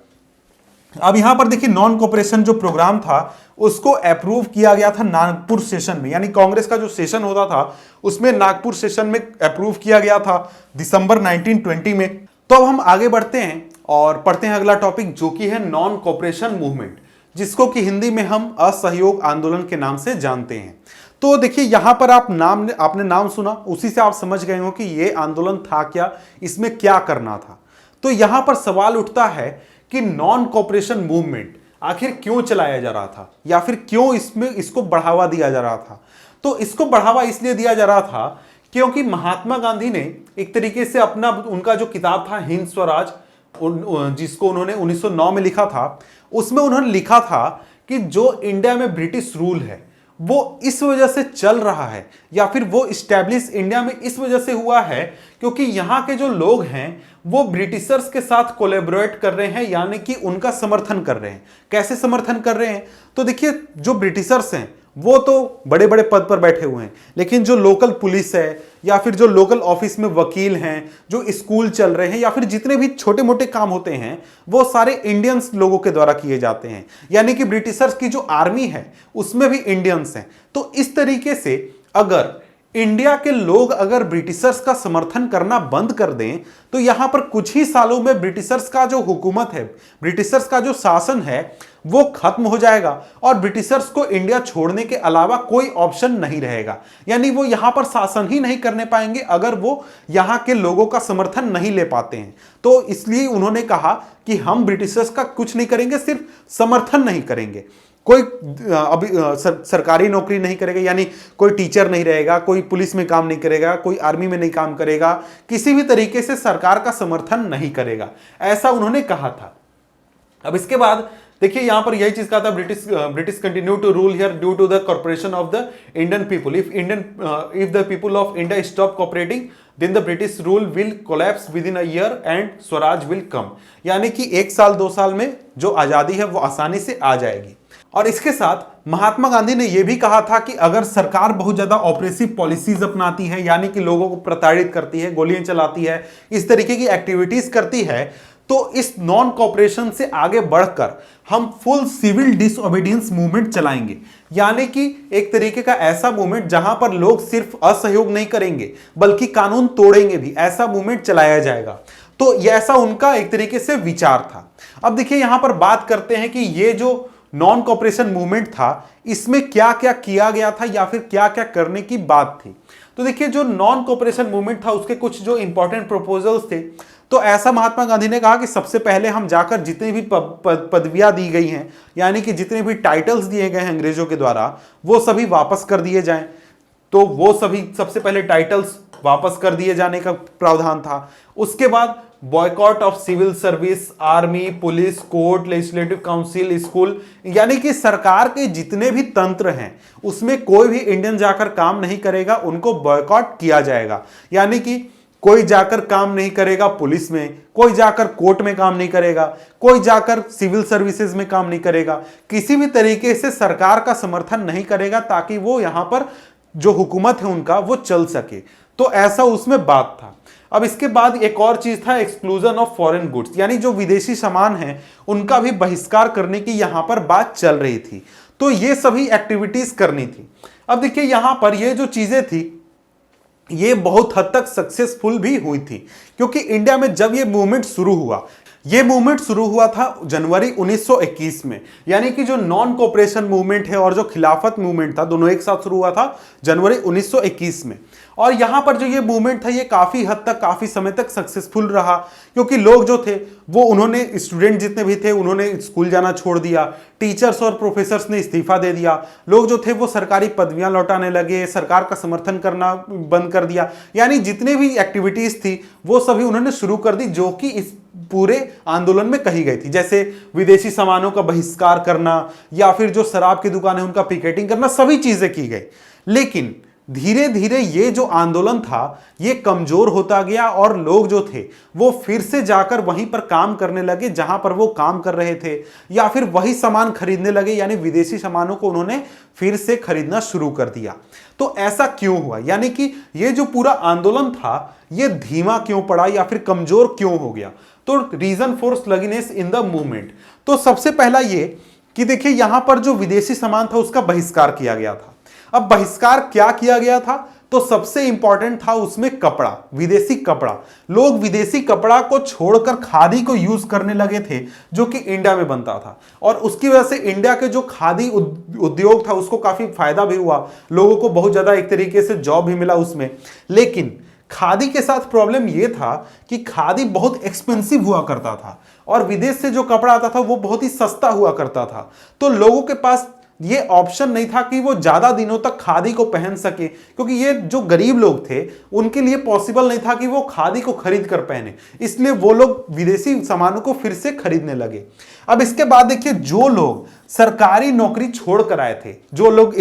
अब यहां पर देखिए नॉन कॉपरेशन जो प्रोग्राम था उसको अप्रूव किया गया था नागपुर सेशन में, यानी कांग्रेस का जो सेशन होता था उसमें नागपुर सेशन में अप्रूव किया गया था दिसंबर 1920 में। तो अब हम आगे बढ़ते हैं और पढ़ते हैं अगला टॉपिक जो कि है नॉन कॉपरेशन मूवमेंट, जिसको कि हिंदी में हम असहयोग आंदोलन के नाम से जानते हैं। तो देखिए यहां पर आपने नाम सुना, उसी से आप समझ गए हो कि यह आंदोलन था क्या, इसमें क्या करना था। तो यहां पर सवाल उठता है कि नॉन कॉपरेशन मूवमेंट आखिर क्यों चलाया जा रहा था, या फिर क्यों इसको बढ़ावा दिया जा रहा था। तो इसको बढ़ावा इसलिए दिया जा रहा था क्योंकि महात्मा गांधी ने एक तरीके से उनका जो किताब था हिंद स्वराज, जिसको उन्होंने 1909 में लिखा था, उसमें उन्होंने लिखा था कि जो इंडिया में ब्रिटिश रूल है वो इस वजह से चल रहा है, या फिर वो इस्टेब्लिश इंडिया में इस वजह से हुआ है क्योंकि यहाँ के जो लोग हैं वो ब्रिटिशर्स के साथ कोलैबोरेट कर रहे हैं, यानी कि उनका समर्थन कर रहे हैं। कैसे समर्थन कर रहे हैं? तो देखिए, जो ब्रिटिशर्स हैं वो तो बड़े बड़े पद पर बैठे हुए हैं, लेकिन जो लोकल पुलिस है या फिर जो लोकल ऑफिस में वकील हैं, जो स्कूल चल रहे हैं, या फिर जितने भी छोटे मोटे काम होते हैं वो सारे इंडियंस लोगों के द्वारा किए जाते हैं। यानी कि ब्रिटिशर्स की जो आर्मी है उसमें भी इंडियंस हैं। तो इस तरीके से अगर इंडिया के लोग अगर ब्रिटिशर्स का समर्थन करना बंद कर दें तो यहां पर कुछ ही सालों में ब्रिटिशर्स का जो हुकूमत है, ब्रिटिशर्स का जो शासन है वो खत्म हो जाएगा और ब्रिटिशर्स को इंडिया छोड़ने के अलावा कोई ऑप्शन नहीं रहेगा। यानी वो यहां पर शासन ही नहीं करने पाएंगे अगर वो यहां के लोगों का समर्थन नहीं ले पाते हैं। तो इसलिए उन्होंने कहा कि हम ब्रिटिशर्स का कुछ नहीं करेंगे, सिर्फ समर्थन नहीं करेंगे। कोई अभी सरकारी नौकरी नहीं करेगा, यानी कोई टीचर नहीं रहेगा, कोई पुलिस में काम नहीं करेगा, कोई आर्मी में नहीं काम करेगा, किसी भी तरीके से सरकार का समर्थन नहीं करेगा, ऐसा उन्होंने कहा था। अब इसके बाद देखिए यहां पर यही चीज कहा था, British continue to rule here due to the corporation of the Indian people. If the people of India stop cooperating then the British rule will collapse within a year and Swaraj will come. यानी कि 1 साल 2 साल में जो आजादी है वो आसानी से आ जाएगी। और इसके साथ महात्मा गांधी ने यह भी कहा था कि अगर सरकार बहुत ज्यादा ऑपरेसिव पॉलिसीज अपनाती है, यानी कि लोगों को प्रताड़ित करती है, गोलियां चलाती है, इस तरीके की एक्टिविटीज करती है, तो इस नॉन कॉपरेशन से आगे बढ़कर हम फुल सिविल डिसओबीडियंस मूवमेंट चलाएंगे। यानी कि एक तरीके का ऐसा मूवमेंट जहां पर लोग सिर्फ असहयोग नहीं करेंगे बल्कि कानून तोड़ेंगे भी, ऐसा मूवमेंट चलाया जाएगा। तो यह ऐसा उनका एक तरीके से विचार था। अब देखिए यहां पर बात करते हैं कि ये जो नॉन कॉपरेशन मूवमेंट था इसमें क्या क्या किया गया था या फिर क्या क्या करने की बात थी। तो देखिए जो नॉन कॉपरेशन मूवमेंट था उसके कुछ जो इंपॉर्टेंट प्रपोजल्स थे, तो ऐसा महात्मा गांधी ने कहा कि सबसे पहले हम जाकर जितनी भी पदवियां दी गई हैं, यानी कि जितने भी टाइटल्स दिए गए हैं अंग्रेजों के द्वारा, वो सभी वापस कर दिए जाएं। तो वो सभी सबसे पहले टाइटल्स वापस कर दिए जाने का प्रावधान था। उसके बाद boycott of civil service, army, police, court, legislative council, school, यानी कि सरकार के जितने भी तंत्र हैं उसमें कोई भी इंडियन जाकर काम नहीं करेगा, उनको बॉयकॉट किया जाएगा। यानी कि कोई जाकर काम नहीं करेगा पुलिस में, कोई जाकर कोर्ट में काम नहीं करेगा, कोई जाकर सिविल सर्विसेज में काम नहीं करेगा, किसी भी तरीके से सरकार का समर्थन नहीं करेगा ताकि वो यहां पर जो हुकूमत है उनका वो चल सके। तो ऐसा उसमें बात था। अब इसके बाद एक और चीज था एक्सक्लूजन ऑफ फॉरेन गुड्स, यानी जो विदेशी सामान है उनका भी बहिष्कार करने की यहां पर बात चल रही थी। तो ये सभी एक्टिविटीज करनी थी। अब देखिए यहां पर ये जो चीजें थी ये बहुत हद तक सक्सेसफुल भी हुई थी, क्योंकि इंडिया में जब ये मूवमेंट शुरू हुआ, ये मूवमेंट शुरू हुआ था जनवरी 1921 में। यानी कि जो नॉन कोऑपरेशन मूवमेंट है और जो खिलाफत मूवमेंट था दोनों एक साथ शुरू हुआ था जनवरी 1921 में। और यहां पर जो ये मूवमेंट था ये काफी हद तक काफी समय तक सक्सेसफुल रहा, क्योंकि लोग जो थे वो उन्होंने स्टूडेंट जितने भी थे उन्होंने स्कूल जाना छोड़ दिया, टीचर्स और प्रोफेसर्स ने इस्तीफा दे दिया, लोग जो थे वो सरकारी पदवियां लौटाने लगे, सरकार का समर्थन करना बंद कर दिया। यानी जितने भी एक्टिविटीज थी वो सभी उन्होंने शुरू कर दी जो कि इस पूरे आंदोलन में कही गई थी, जैसे विदेशी सामानों का बहिष्कार करना या फिर जो शराब की दुकान है उनका पिकेटिंग करना, सभी चीजें की गई। लेकिन धीरे धीरे ये जो आंदोलन था ये कमजोर होता गया और लोग जो थे वो फिर से जाकर वहीं पर काम करने लगे जहां पर वो काम कर रहे थे, या फिर वही सामान खरीदने लगे, यानी विदेशी सामानों को उन्होंने फिर से खरीदना शुरू कर दिया। तो ऐसा क्यों हुआ, यानी कि ये जो पूरा आंदोलन था ये धीमा क्यों पड़ा या फिर कमजोर क्यों हो गया। तो reason for sluggishness in the movement, तो सबसे पहला ये कि देखिए यहां पर जो विदेशी सामान था उसका बहिष्कार किया गया था। अब बहिष्कार क्या किया गया था, तो सबसे इंपॉर्टेंट था उसमें कपड़ा, विदेशी कपड़ा। लोग विदेशी कपड़ा को छोड़कर खादी को यूज करने लगे थे जो कि इंडिया में बनता था, और उसकी वजह से इंडिया के जो खादी उद्योग था उसको काफी फायदा भी हुआ, लोगों को बहुत ज्यादा एक तरीके से जॉब भी मिला उसमें। लेकिन खादी के साथ प्रॉब्लम यह था कि खादी बहुत एक्सपेंसिव हुआ करता था और विदेश से जो कपड़ा आता था वो बहुत ही सस्ता हुआ करता था। तो लोगों के पास ये ऑप्शन नहीं था कि वो ज्यादा दिनों तक खादी को पहन सके, क्योंकि ये जो गरीब लोग थे उनके लिए पॉसिबल नहीं था कि वो खादी को खरीद कर पहने, इसलिए वो लोग विदेशी सामानों को फिर से खरीदने लगे। अब इसके बाद देखिए जो लोग सरकारी नौकरी छोड़ कर आए थे। जो लोग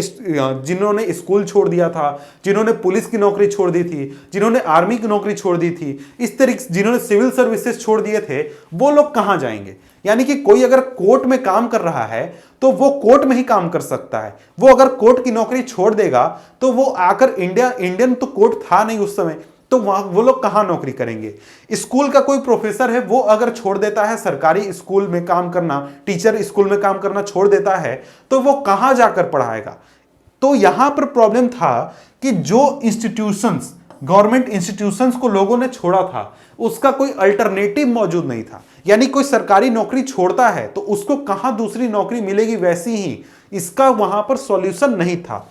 जिन्होंने स्कूल छोड़ दिया था, जिन्होंने पुलिस की नौकरी छोड़ दी थी, जिन्होंने आर्मी की नौकरी छोड़ दी थी, इस तरीके जिन्होंने सिविल सर्विसेज छोड़ दिए थे, वो लोग कहां जाएंगे? यानी कि कोई अगर कोर्ट में काम कर रहा है तो वो कोर्ट में ही काम कर सकता है। वो अगर कोर्ट की नौकरी छोड़ देगा तो वो आकर इंडियन तो कोर्ट था नहीं उस समय, तो वहां वो लोग कहां नौकरी करेंगे? स्कूल का कोई प्रोफेसर है, वो अगर छोड़ देता है सरकारी स्कूल में काम करना, टीचर स्कूल में काम करना छोड़ देता है, तो वो कहां जाकर पढ़ाएगा? तो यहां पर प्रॉब्लम था कि जो इंस्टीट्यूशंस, गवर्नमेंट इंस्टीट्यूशंस को लोगों ने छोड़ा था, उसका कोई अल्टरनेटिव मौजूद नहीं था। यानी कोई सरकारी नौकरी छोड़ता है तो उसको कहां दूसरी नौकरी मिलेगी वैसी ही, इसका वहां पर सॉल्यूशन नहीं था।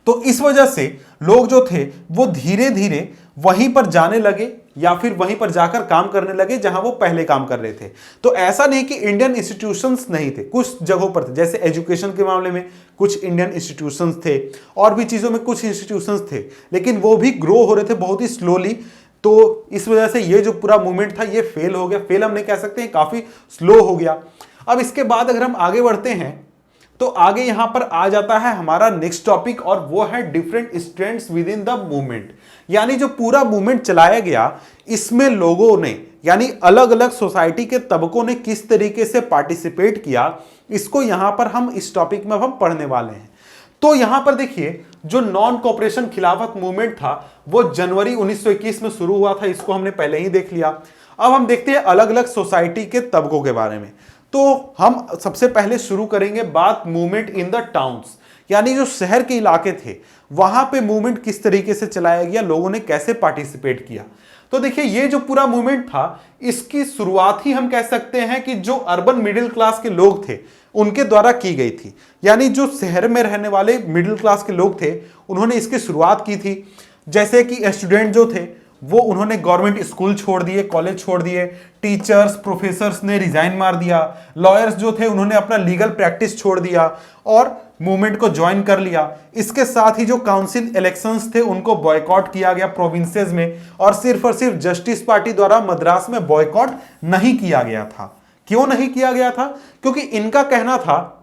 तो इस वजह से लोग जो थे वो धीरे धीरे वहीं पर जाने लगे या फिर वहीं पर जाकर काम करने लगे जहां वो पहले काम कर रहे थे। तो ऐसा नहीं कि इंडियन इंस्टीट्यूशंस नहीं थे, कुछ जगहों पर थे। जैसे एजुकेशन के मामले में कुछ इंडियन इंस्टीट्यूशंस थे, और भी चीजों में कुछ इंस्टीट्यूशंस थे, लेकिन वो भी ग्रो हो रहे थे बहुत ही स्लोली। तो इस वजह से ये जो पूरा मूवमेंट था ये फेल हो गया। फेल हम नहीं कह सकते हैं, काफी स्लो हो गया। अब इसके बाद अगर हम आगे बढ़ते हैं तो आगे यहां पर आ जाता है हमारा नेक्स्ट टॉपिक, और वो है different strands with in the movement. यानी जो पूरा मूवमेंट चलाया गया, इसमें लोगों ने, यानी अलग अलग सोसाइटी के तबकों ने किस तरीके से पार्टिसिपेट किया, इसको यहां पर हम इस टॉपिक में हम पढ़ने वाले हैं। तो यहां पर देखिए, जो नॉन कॉपरेशन खिलाफत मूवमेंट था वो जनवरी 1921 में शुरू हुआ था, इसको हमने पहले ही देख लिया। अब हम देखते हैं अलग अलग सोसाइटी के तबकों के बारे में। तो हम सबसे पहले शुरू करेंगे बात मूवमेंट इन द टाउन्स, यानी जो शहर के इलाके थे वहां पे मूवमेंट किस तरीके से चलाया गया, लोगों ने कैसे पार्टिसिपेट किया। तो देखिए, ये जो पूरा मूवमेंट था, इसकी शुरुआत ही हम कह सकते हैं कि जो अर्बन मिडिल क्लास के लोग थे उनके द्वारा की गई थी। यानी जो शहर में रहने वाले मिडिल क्लास के लोग थे उन्होंने इसकी शुरुआत की थी। जैसे कि स्टूडेंट जो थे वो उन्होंने गवर्नमेंट स्कूल छोड़ दिए, कॉलेज छोड़ दिए, टीचर्स प्रोफेसर्स ने रिजाइन मार दिया, लॉयर्स जो थे उन्होंने अपना लीगल प्रैक्टिस छोड़ दिया और मूवमेंट को ज्वाइन कर लिया। इसके साथ ही जो काउंसिल इलेक्शंस थे उनको बॉयकॉट किया गया प्रोविंसेस में, और सिर्फ जस्टिस पार्टी द्वारा मद्रास में बॉयकॉट नहीं किया गया था। क्यों नहीं किया गया था? क्योंकि इनका कहना था,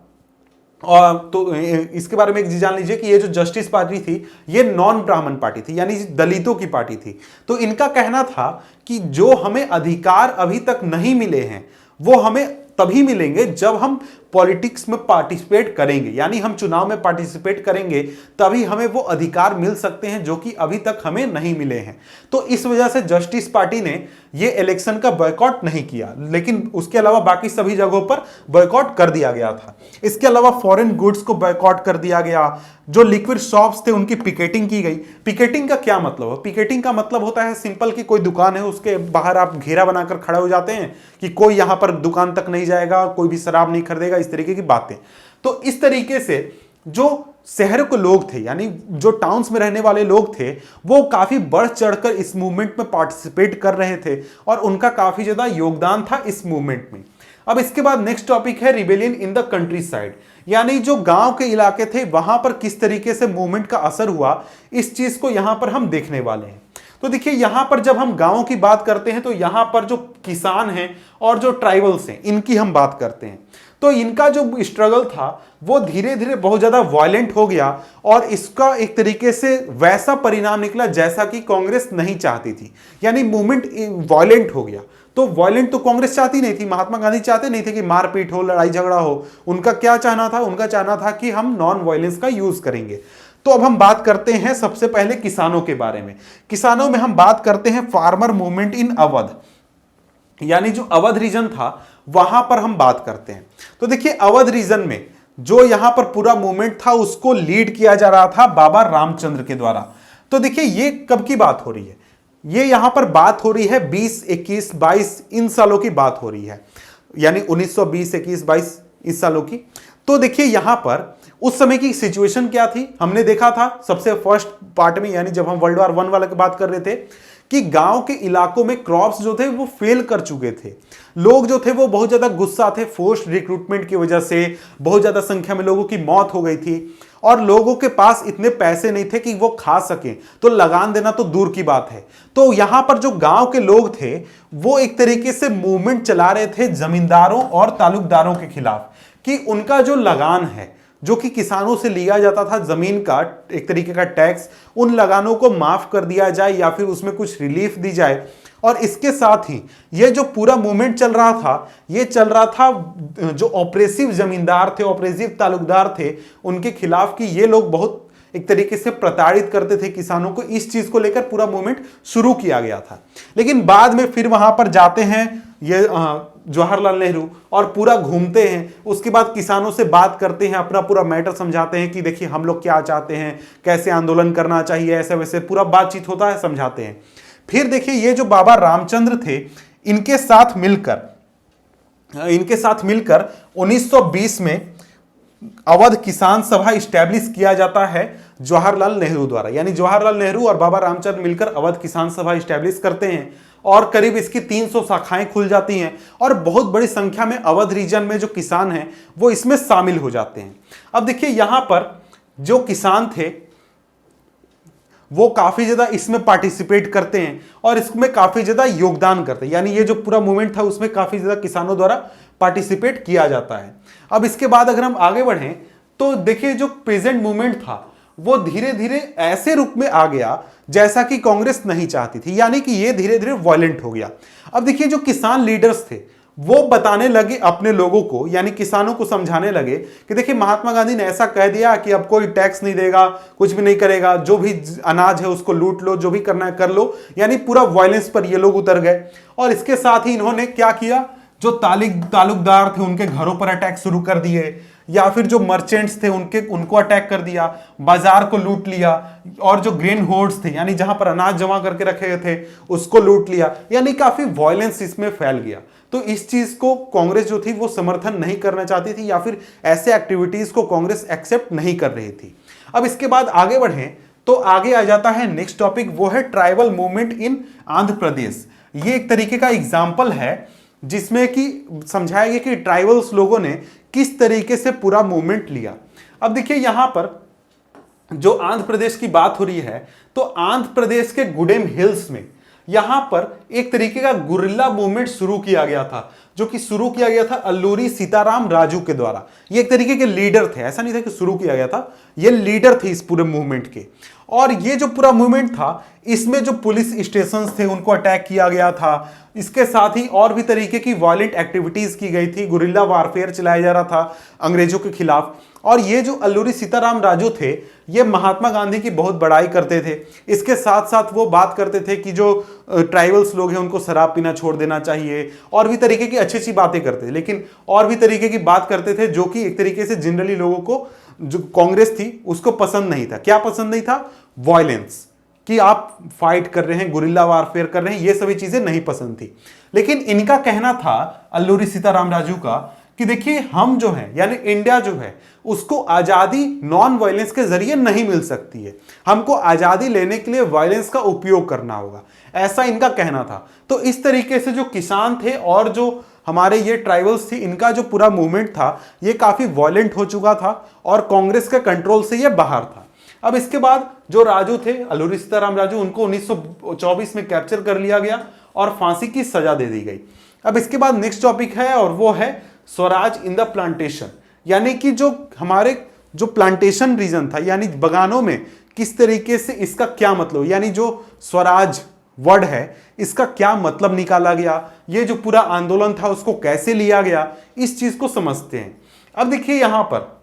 और तो इसके बारे में एक चीज जान लीजिए कि ये जो जस्टिस पार्टी थी ये नॉन ब्राह्मण पार्टी थी, यानी दलितों की पार्टी थी। तो इनका कहना था कि जो हमें अधिकार अभी तक नहीं मिले हैं वो हमें तभी मिलेंगे जब हम पॉलिटिक्स में पार्टिसिपेट करेंगे, यानी हम चुनाव में पार्टिसिपेट करेंगे तभी हमें वो अधिकार मिल सकते हैं जो कि अभी तक हमें नहीं मिले हैं। तो इस वजह से जस्टिस पार्टी ने ये इलेक्शन का बॉयकॉट नहीं किया, लेकिन उसके अलावा बाकी सभी जगहों पर बॉयकॉट कर दिया गया था। इसके अलावा फॉरेन गुड्स को बॉयकॉट कर दिया गया, जो लिक्विड शॉप्स थे उनकी पिकेटिंग की गई। पिकेटिंग का क्या मतलब है? पिकेटिंग का मतलब होता है सिंपल कि कोई दुकान है उसके बाहर आप घेरा बनाकर खड़े हो जाते हैं कि कोई यहां पर दुकान तक नहीं जाएगा, कोई भी शराब नहीं खरीदेगा, इस तरीके की बातें। तो इस तरीके से जो शहर के लोग थे, यानी जो टाउन्स में रहने वाले लोग थे, वो काफी बढ़ चढ़कर इस मूवमेंट में पार्टिसिपेट कर रहे थे और उनका काफी ज्यादा योगदान था इस मूवमेंट में। अब इसके बाद नेक्स्ट टॉपिक है rebellion in the country side, यानी जो गांव के इलाके थे वहां पर किस तरीके से मूवमेंट का असर हुआ, इस चीज को यहां पर हम देखने वाले हैं। तो देखिए, यहां पर जब हम गांवों की बात करते हैं तो यहां पर जो किसान हैं और जो ट्राइबल्स हैं इनकी हम बात करते हैं। तो इनका जो स्ट्रगल था वो धीरे धीरे बहुत ज्यादा वायलेंट हो गया और इसका एक तरीके से वैसा परिणाम निकला जैसा कि कांग्रेस नहीं चाहती थी, यानी मूवमेंट वायलेंट हो गया। तो वायलेंट तो कांग्रेस चाहती नहीं थी, महात्मा गांधी चाहते नहीं थे कि मारपीट हो, लड़ाई झगड़ा हो। उनका क्या चाहना था? उनका चाहना था कि हम नॉन वायलेंस का यूज करेंगे। तो अब हम बात करते हैं सबसे पहले किसानों के बारे में। किसानों में हम बात करते हैं फार्मर मूवमेंट इन अवध, यानी जो अवध रीजन था वहां पर हम बात करते हैं। तो देखिए, अवध रीजन में जो यहां पर पूरा मूवमेंट था उसको लीड किया जा रहा था बाबा रामचंद्र के द्वारा। तो देखिए, ये कब की बात हो रही है? ये यहां पर बात हो रही है 20, 21, 22 इन सालों की बात हो रही है, यानी 1920, 21, 22 इस सालों की। तो देखिए, यहां पर उस समय की सिचुएशन क्या थी हमने देखा था सबसे फर्स्ट पार्ट में, यानी जब हम वर्ल्ड वॉर 1 वाले की बात कर रहे थे कि गांव के इलाकों में क्रॉप्स जो थे वो फेल कर चुके थे। लोग जो थे वो बहुत ज्यादा गुस्सा थे, फोर्स्ड रिक्रूटमेंट की वजह से बहुत ज्यादा संख्या में लोगों की मौत हो गई थी और लोगों के पास इतने पैसे नहीं थे कि वो खा सकें, तो लगान देना तो दूर की बात है। तो यहां पर जो गांव के लोग थे वो एक तरीके से मूवमेंट चला रहे थे जमींदारों और तालुकदारों के खिलाफ कि उनका जो लगान है, जो कि किसानों से लिया जाता था जमीन का एक तरीके का टैक्स, उन लगानों को माफ कर दिया जाए या फिर उसमें कुछ रिलीफ दी जाए। और इसके साथ ही ये जो पूरा मूवमेंट चल रहा था, ये चल रहा था जो ऑपरेसिव जमींदार थे, ऑपरेसिव तालुकदार थे, उनके खिलाफ कि ये लोग बहुत एक तरीके से प्रताड़ित करते थे किसानों को। इस चीज को लेकर पूरा मूवमेंट शुरू किया गया था। लेकिन बाद में फिर वहां पर जाते हैं ये जवाहरलाल नेहरू और पूरा घूमते हैं, उसके बाद किसानों से बात करते हैं, अपना पूरा मैटर समझाते हैं कि देखिए हम लोग क्या चाहते हैं, कैसे आंदोलन करना चाहिए, ऐसे वैसे पूरा बातचीत होता है, समझाते हैं। फिर देखिए ये जो बाबा रामचंद्र थे, इनके साथ मिलकर 1920 में अवध किसान सभा इस्टेब्लिश किया जाता है जवाहरलाल नेहरू द्वारा। यानी जवाहरलाल नेहरू और बाबा रामचंद्र मिलकर अवध किसान सभा इस्टेब्लिश करते हैं और करीब इसकी 300 शाखाएं खुल जाती हैं और बहुत बड़ी संख्या में अवध रीजन में जो किसान हैं वो इसमें शामिल हो जाते हैं। अब देखिए यहां पर जो किसान थे वो काफी ज्यादा इसमें पार्टिसिपेट करते हैं और इसमें काफी ज्यादा योगदान करते हैं। यानी ये जो पूरा मूवमेंट था उसमें काफी ज्यादा किसानों द्वारा पार्टिसिपेट किया जाता है। अब इसके बाद अगर हम आगे बढ़ें तो देखिए जो प्रेजेंट मूवमेंट था वो धीरे धीरे ऐसे रूप में आ गया जैसा कि कांग्रेस नहीं चाहती थी, यानी कि ये धीरे धीरे वायलेंट हो गया। अब देखिए जो किसान लीडर्स थे वो बताने लगे अपने लोगों को, यानी किसानों को समझाने लगे कि देखिए महात्मा गांधी ने ऐसा कह दिया कि अब कोई टैक्स नहीं देगा, कुछ भी नहीं करेगा, जो भी अनाज है उसको लूट लो, जो भी करना है कर लो। यानी पूरा वायलेंस पर ये लोग उतर गए। और इसके साथ ही इन्होंने क्या किया, जो तालुकदार थे उनके घरों पर अटैक शुरू कर दिए, या फिर जो मर्चेंट्स थे उनको अटैक कर दिया, बाजार को लूट लिया, और जो ग्रेन होर्ड्स थे यानी जहां पर अनाज जमा करके रखे थे उसको लूट लिया। यानी काफी वायलेंस इसमें फैल गया। तो इस चीज को कांग्रेस जो थी वो समर्थन नहीं करना चाहती थी, या फिर ऐसे एक्टिविटीज को कांग्रेस एक्सेप्ट नहीं कर रही थी। अब इसके बाद आगे बढ़ें तो आगे आ जाता है नेक्स्ट टॉपिक, वो है tribal movement in Andhra Pradesh. ये एक तरीके का एग्जाम्पल है जिसमें कि समझाया गया कि ट्राइबल्स लोगों ने किस तरीके से पूरा मूवमेंट लिया। अब देखिए यहां पर जो आंध्र प्रदेश की बात हो रही है तो आंध्र प्रदेश के गुडेम हिल्स में यहां पर एक तरीके का गुरिल्ला मूवमेंट शुरू किया गया था, जो कि शुरू किया गया था अल्लूरी सीताराम राजू के द्वारा। ये एक तरीके के लीडर थे, ऐसा नहीं था कि शुरू किया गया था, ये लीडर थे इस पूरे मूवमेंट के। और ये जो पूरा मूवमेंट था इसमें जो पुलिस स्टेशंस थे उनको अटैक किया गया था, इसके साथ ही और भी तरीके की वायलेंट एक्टिविटीज की गई थी, गुरिल्ला वारफेयर चलाया जा रहा था अंग्रेजों के खिलाफ। और ये जो अल्लूरी सीताराम राजू थे ये महात्मा गांधी की बहुत बड़ाई करते थे। इसके साथ साथ वो बात करते थे कि जो ट्राइबल्स लोग हैं उनको शराब पीना छोड़ देना चाहिए, और भी तरीके की अच्छी अच्छी बातें करते थे। लेकिन और भी तरीके की बात करते थे जो कि एक तरीके से जनरली लोगों को, जो कांग्रेस थी उसको पसंद नहीं था। क्या पसंद नहीं था? वायलेंस, कि आप फाइट कर रहे हैं, गुरिल्ला वारफेयर कर रहे हैं, ये सभी चीजें नहीं पसंद थी। लेकिन इनका कहना था अल्लूरी सीताराम राजू का कि देखिए हम जो है यानी इंडिया जो है उसको आजादी नॉन वायलेंस के जरिए नहीं मिल सकती है, हमको आजादी लेने के लिए वायलेंस का उपयोग करना होगा, ऐसा इनका कहना था। तो इस तरीके से जो किसान थे और जो हमारे ये ट्राइबल्स थी, इनका जो पूरा मूवमेंट था ये काफी वायलेंट हो चुका था और कांग्रेस के कंट्रोल से ये बाहर था। अब इसके बाद जो राजू थे अल्लूरी सीताराम राजू, उनको 1924 में कैप्चर कर लिया गया और फांसी की सजा दे दी गई। अब इसके बाद नेक्स्ट टॉपिक है और वो है स्वराज इन द प्लांटेशन, यानी कि जो हमारे जो प्लांटेशन रीजन था यानी बगानों में किस तरीके से इसका क्या मतलब, यानी जो स्वराज वर्ड है इसका क्या मतलब निकाला गया, ये जो पूरा आंदोलन था उसको कैसे लिया गया, इस चीज को समझते हैं। अब देखिए यहां पर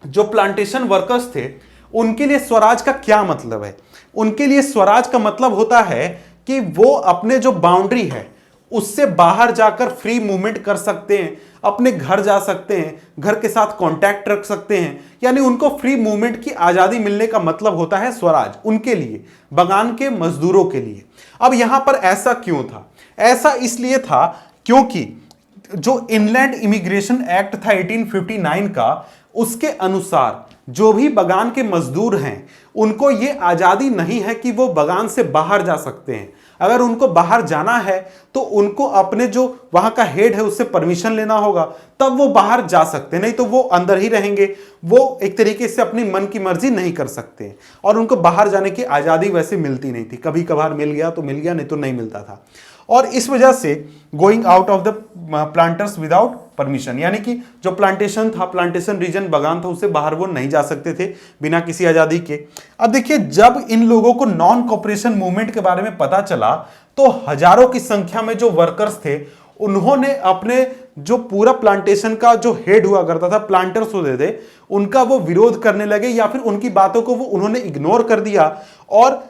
जो प्लांटेशन वर्कर्स थे उनके लिए स्वराज का क्या मतलब है। उनके लिए स्वराज का मतलब होता है कि वो अपने जो बाउंड्री है उससे बाहर जाकर फ्री मूवमेंट कर सकते हैं, अपने घर जा सकते हैं, घर के साथ कांटेक्ट रख सकते हैं, यानी उनको फ्री मूवमेंट की आजादी मिलने का मतलब होता है स्वराज उनके लिए, बगान के मजदूरों के लिए। अब यहां पर ऐसा क्यों था? ऐसा इसलिए था क्योंकि जो इनलैंड इमिग्रेशन एक्ट था 1859 का, उसके अनुसार जो भी बगान के मजदूर हैं उनको ये आजादी नहीं है कि वो बगान से बाहर जा सकते हैं। अगर उनको बाहर जाना है तो उनको अपने जो वहां का हेड है उससे परमिशन लेना होगा, तब वो बाहर जा सकते हैं, नहीं तो वो अंदर ही रहेंगे। वो एक तरीके से अपनी मन की मर्जी नहीं कर सकते और उनको बाहर जाने की आजादी वैसे मिलती नहीं थी, कभी कभार मिल गया तो मिल गया, नहीं तो नहीं मिलता था। और इस वजह से going out of the planters without permission, यानी कि जो प्लांटेशन था, प्लांटेशन रीजन बागान था, उससे बाहर वो नहीं जा सकते थे बिना किसी आजादी के। अब देखिए, जब इन लोगों को नॉन कॉपरेशन मूवमेंट के बारे में पता चला तो हजारों की संख्या में जो वर्कर्स थे उन्होंने अपने जो पूरा प्लांटेशन का जो हेड हुआ करता था, प्लांटर्स होते थे, उनका वो विरोध करने लगे या फिर उनकी बातों को वो उन्होंने इग्नोर कर दिया और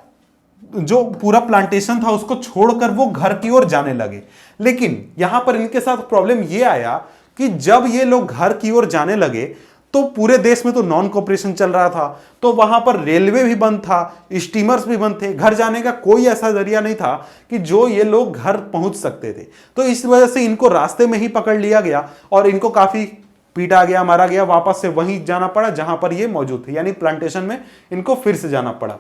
जो पूरा प्लांटेशन था उसको छोड़कर वो घर की ओर जाने लगे। लेकिन यहां पर इनके साथ प्रॉब्लम ये आया कि जब ये लोग घर की ओर जाने लगे तो पूरे देश में तो नॉन कॉपरेशन चल रहा था, तो वहां पर रेलवे भी बंद था, स्टीमर्स भी बंद थे, घर जाने का कोई ऐसा जरिया नहीं था कि जो ये लोग घर पहुंच सकते थे। तो इस वजह से इनको रास्ते में ही पकड़ लिया गया और इनको काफी पीटा गया, मारा गया, वापस से वहीं जाना पड़ा जहां पर ये मौजूद थे, यानी प्लांटेशन में इनको फिर से जाना पड़ा।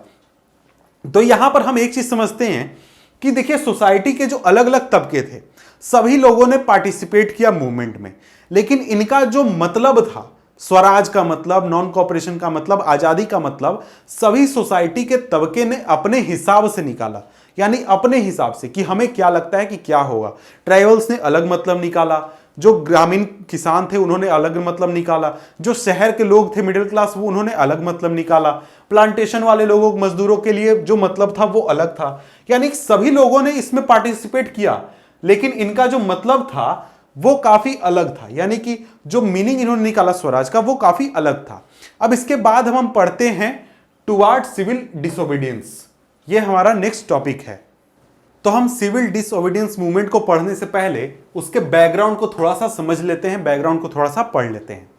तो यहां पर हम एक चीज समझते हैं कि देखिए, सोसाइटी के जो अलग अलग तबके थे सभी लोगों ने पार्टिसिपेट किया मूवमेंट में, लेकिन इनका जो मतलब था, स्वराज का मतलब, नॉन कॉपरेशन का मतलब, आजादी का मतलब, सभी सोसाइटी के तबके ने अपने हिसाब से निकाला, यानी अपने हिसाब से कि हमें क्या लगता है कि क्या होगा। ट्राइबल्स ने अलग मतलब निकाला, जो ग्रामीण किसान थे उन्होंने अलग मतलब निकाला, जो शहर के लोग थे मिडिल क्लास वो उन्होंने अलग मतलब निकाला, प्लांटेशन वाले लोगों मजदूरों के लिए जो मतलब था वो अलग था। यानी सभी लोगों ने इसमें पार्टिसिपेट किया, लेकिन इनका जो मतलब था वो काफी अलग था, यानी कि जो मीनिंग इन्होंने निकाला स्वराज का वो काफी अलग था। अब इसके बाद हम पढ़ते हैं टुवर्ड सिविल डिसोबीडियंस, ये हमारा नेक्स्ट टॉपिक है। तो हम सिविल डिसओबीडियंस मूवमेंट को पढ़ने से पहले उसके बैकग्राउंड को थोड़ा सा समझ लेते हैं, बैकग्राउंड को थोड़ा सा पढ़ लेते हैं।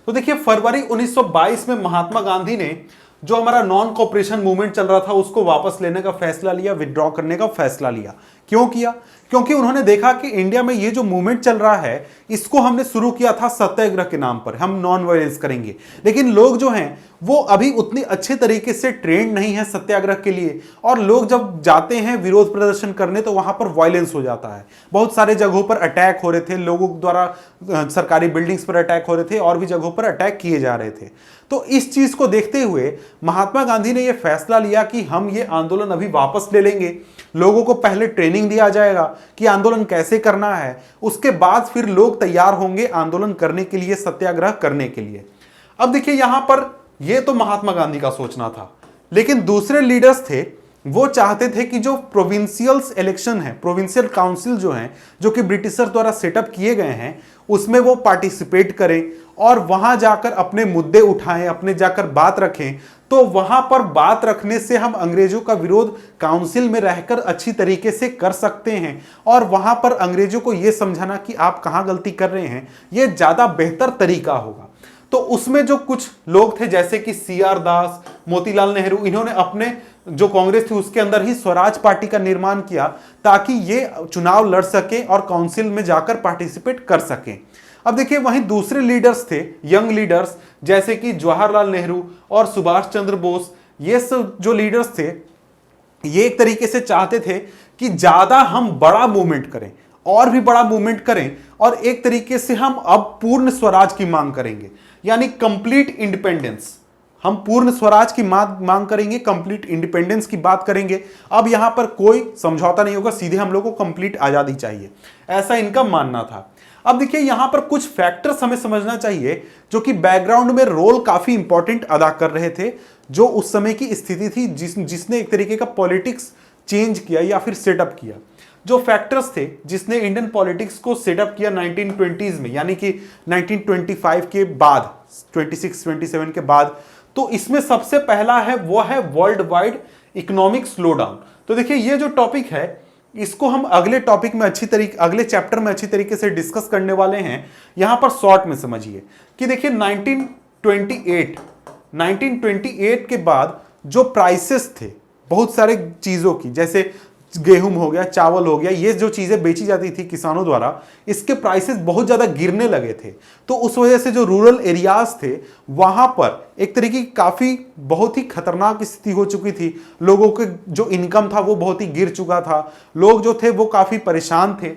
तो देखिए, फरवरी 1922 में महात्मा गांधी ने जो हमारा नॉन कॉपरेशन मूवमेंट चल रहा था उसको वापस लेने का फैसला लिया, विथड्रॉ करने का फैसला लिया। क्यों किया? क्योंकि उन्होंने देखा कि इंडिया में ये जो मूवमेंट चल रहा है इसको हमने शुरू किया था सत्याग्रह के नाम पर, हम नॉन वायलेंस करेंगे, लेकिन लोग जो हैं वो अभी उतने अच्छे तरीके से ट्रेंड नहीं है सत्याग्रह के लिए, और लोग जब जाते हैं विरोध प्रदर्शन करने तो वहां पर वायलेंस हो जाता है। बहुत सारे जगहों पर अटैक हो रहे थे, लोगों द्वारा सरकारी बिल्डिंग्स पर अटैक हो रहे थे और भी जगहों पर अटैक किए जा रहे थे। तो इस चीज को देखते हुए महात्मा गांधी ने यह फैसला लिया कि हम ये आंदोलन अभी वापस ले लेंगे, लोगों को पहले ट्रेनिंग दिया जाएगा कि आंदोलन कैसे करना है, उसके बाद फिर लोग तैयार होंगे आंदोलन करने के लिए, सत्याग्रह करने के लिए। अब देखिए, यहां पर यह तो महात्मा गांधी का सोचना था, लेकिन दूसरे लीडर्स थे वो चाहते थे कि जो प्रोविंशियल्स इलेक्शन है, प्रोविंशियल काउंसिल जो हैं, जो कि ब्रिटिशर द्वारा सेटअप किए गए हैं, उसमें वो पार्टिसिपेट करें और वहां जाकर अपने मुद्दे उठाएं, अपने जाकर बात रखें। तो वहां पर बात रखने से हम अंग्रेजों का विरोध काउंसिल में रहकर अच्छी तरीके से कर सकते हैं और वहां पर अंग्रेजों को यह समझाना कि आप कहां गलती कर रहे हैं, यह ज्यादा बेहतर तरीका होगा। तो उसमें जो कुछ लोग थे जैसे कि CR दास, मोतीलाल नेहरू, इन्होंने अपने जो कांग्रेस थी उसके अंदर ही स्वराज पार्टी का निर्माण किया ताकि ये चुनाव लड़ सके और काउंसिल में जाकर पार्टिसिपेट कर सकें। अब देखिए, वहीं दूसरे लीडर्स थे, यंग लीडर्स, जैसे कि जवाहरलाल नेहरू और सुभाष चंद्र बोस। ये सब जो लीडर्स थे ये एक तरीके से चाहते थे कि ज्यादा हम बड़ा मूवमेंट करें और भी बड़ा मूवमेंट करें और एक तरीके से हम अब पूर्ण स्वराज की मांग करेंगे, यानी कंप्लीट इंडिपेंडेंस। हम पूर्ण स्वराज की मांग करेंगे, कंप्लीट इंडिपेंडेंस की बात करेंगे। अब यहां पर कोई समझौता नहीं होगा, सीधे हम लोग को कंप्लीट आजादी चाहिए, ऐसा इनका मानना था। अब देखिए, यहां पर कुछ फैक्टर्स हमें समझना चाहिए जो कि बैकग्राउंड में रोल काफी इंपॉर्टेंट अदा कर रहे थे, जो उस समय की स्थिति थी जिसने एक तरीके का पॉलिटिक्स चेंज किया या फिर सेटअप किया। जो फैक्टर्स थे जिसने इंडियन पॉलिटिक्स को सेटअप किया 1920s में, यानी कि 1925 के बाद, 26-27 के बाद, तो इसमें सबसे पहला है वो है वर्ल्ड वाइड इकोनॉमिक स्लोडाउन। तो देखिए, ये जो टॉपिक है इसको हम अगले टॉपिक में अगले चैप्टर में अच्छी तरीके से डिस्कस करने वाले हैं। यहां पर शॉर्ट में समझिए कि देखिए 1928 के बाद जो प्राइसेस थे बहुत सारे चीजों की, जैसे गेहूं हो गया, चावल हो गया, ये जो चीजें बेची जाती थी किसानों द्वारा, इसके प्राइसेस बहुत ज्यादा गिरने लगे थे। तो उस वजह से जो रूरल एरियाज थे वहां पर एक तरीके की काफी बहुत ही खतरनाक स्थिति हो चुकी थी। लोगों के जो इनकम था वो बहुत ही गिर चुका था, लोग जो थे वो काफी परेशान थे।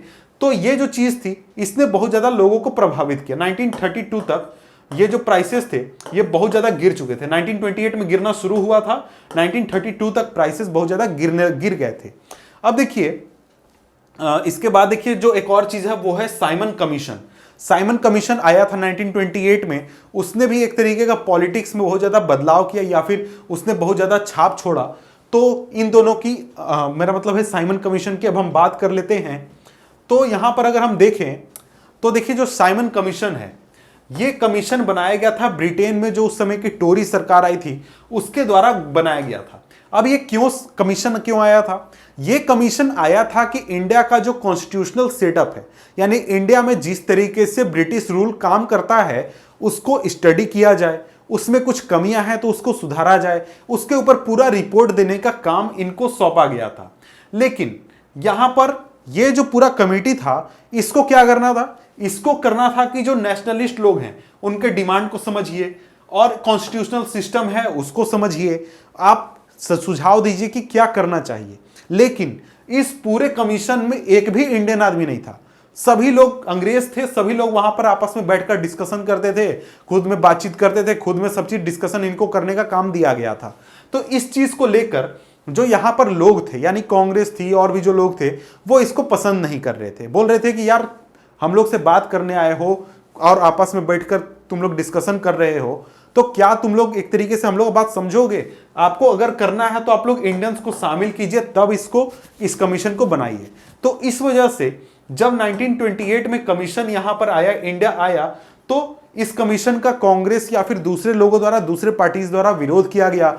तो ये जो चीज थी इसने बहुत ज्यादा लोगों को प्रभावित किया। 1932 तक ये जो प्राइसेस थे ये बहुत ज्यादा गिर चुके थे। 1928 में गिरना शुरू हुआ था, 1932 तक प्राइसेस बहुत ज्यादा गिर गए थे। अब देखिए, इसके बाद देखिए जो एक और चीज है वो है साइमन कमीशन। साइमन कमीशन आया था 1928 में। उसने भी एक तरीके का पॉलिटिक्स में बहुत ज्यादा बदलाव किया या फिर उसने बहुत ज्यादा छाप छोड़ा। तो इन दोनों की मेरा मतलब है साइमन कमीशन की अब हम बात कर लेते हैं। तो यहां पर अगर हम देखें तो देखिए जो साइमन कमीशन है ये कमीशन बनाया गया था ब्रिटेन में, जो उस समय की टोरी सरकार आई थी उसके द्वारा बनाया गया था। अब ये कमीशन क्यों आया था? ये कमीशन आया था कि इंडिया का जो कॉन्स्टिट्यूशनल सेटअप है, यानी इंडिया में जिस तरीके से ब्रिटिश रूल काम करता है उसको स्टडी किया जाए, उसमें कुछ कमियां हैं तो उसको सुधारा जाए, उसके ऊपर पूरा रिपोर्ट देने का काम इनको सौंपा गया था। लेकिन यहां पर ये जो पूरा कमेटी था इसको क्या करना था? इसको करना था कि जो नेशनलिस्ट लोग हैं उनके डिमांड को समझिए और कॉन्स्टिट्यूशनल सिस्टम है उसको समझिए, आप सुझाव दीजिए कि क्या करना चाहिए। लेकिन इस पूरे कमीशन में एक भी इंडियन आदमी नहीं था। सभी लोग अंग्रेज थे, सभी लोग वहां पर आपस में बैठकर डिस्कशन करते थे, खुद में बातचीत करते थे, खुद में सब चीज डिस्कशन इनको करने का काम दिया गया था। तो इस चीज को लेकर जो यहां पर लोग थे, यानी कांग्रेस थी और भी जो लोग थे, वो इसको पसंद नहीं कर रहे थे। बोल रहे थे कि यार हम लोग से बात करने आए हो और आपस में बैठकर तुम लोग डिस्कशन कर रहे हो, तो क्या तुम लोग एक तरीके से हम लोग बात समझोगे? आपको अगर करना है तो आप लोग इंडियंस को शामिल कीजिए, तब इस कमीशन को बनाइए। तो इस वजह से जब 1928 में कमीशन यहां पर आया, इंडिया आया, तो इस कमीशन का कांग्रेस या फिर दूसरे लोगों द्वारा, दूसरे पार्टीज द्वारा विरोध किया गया।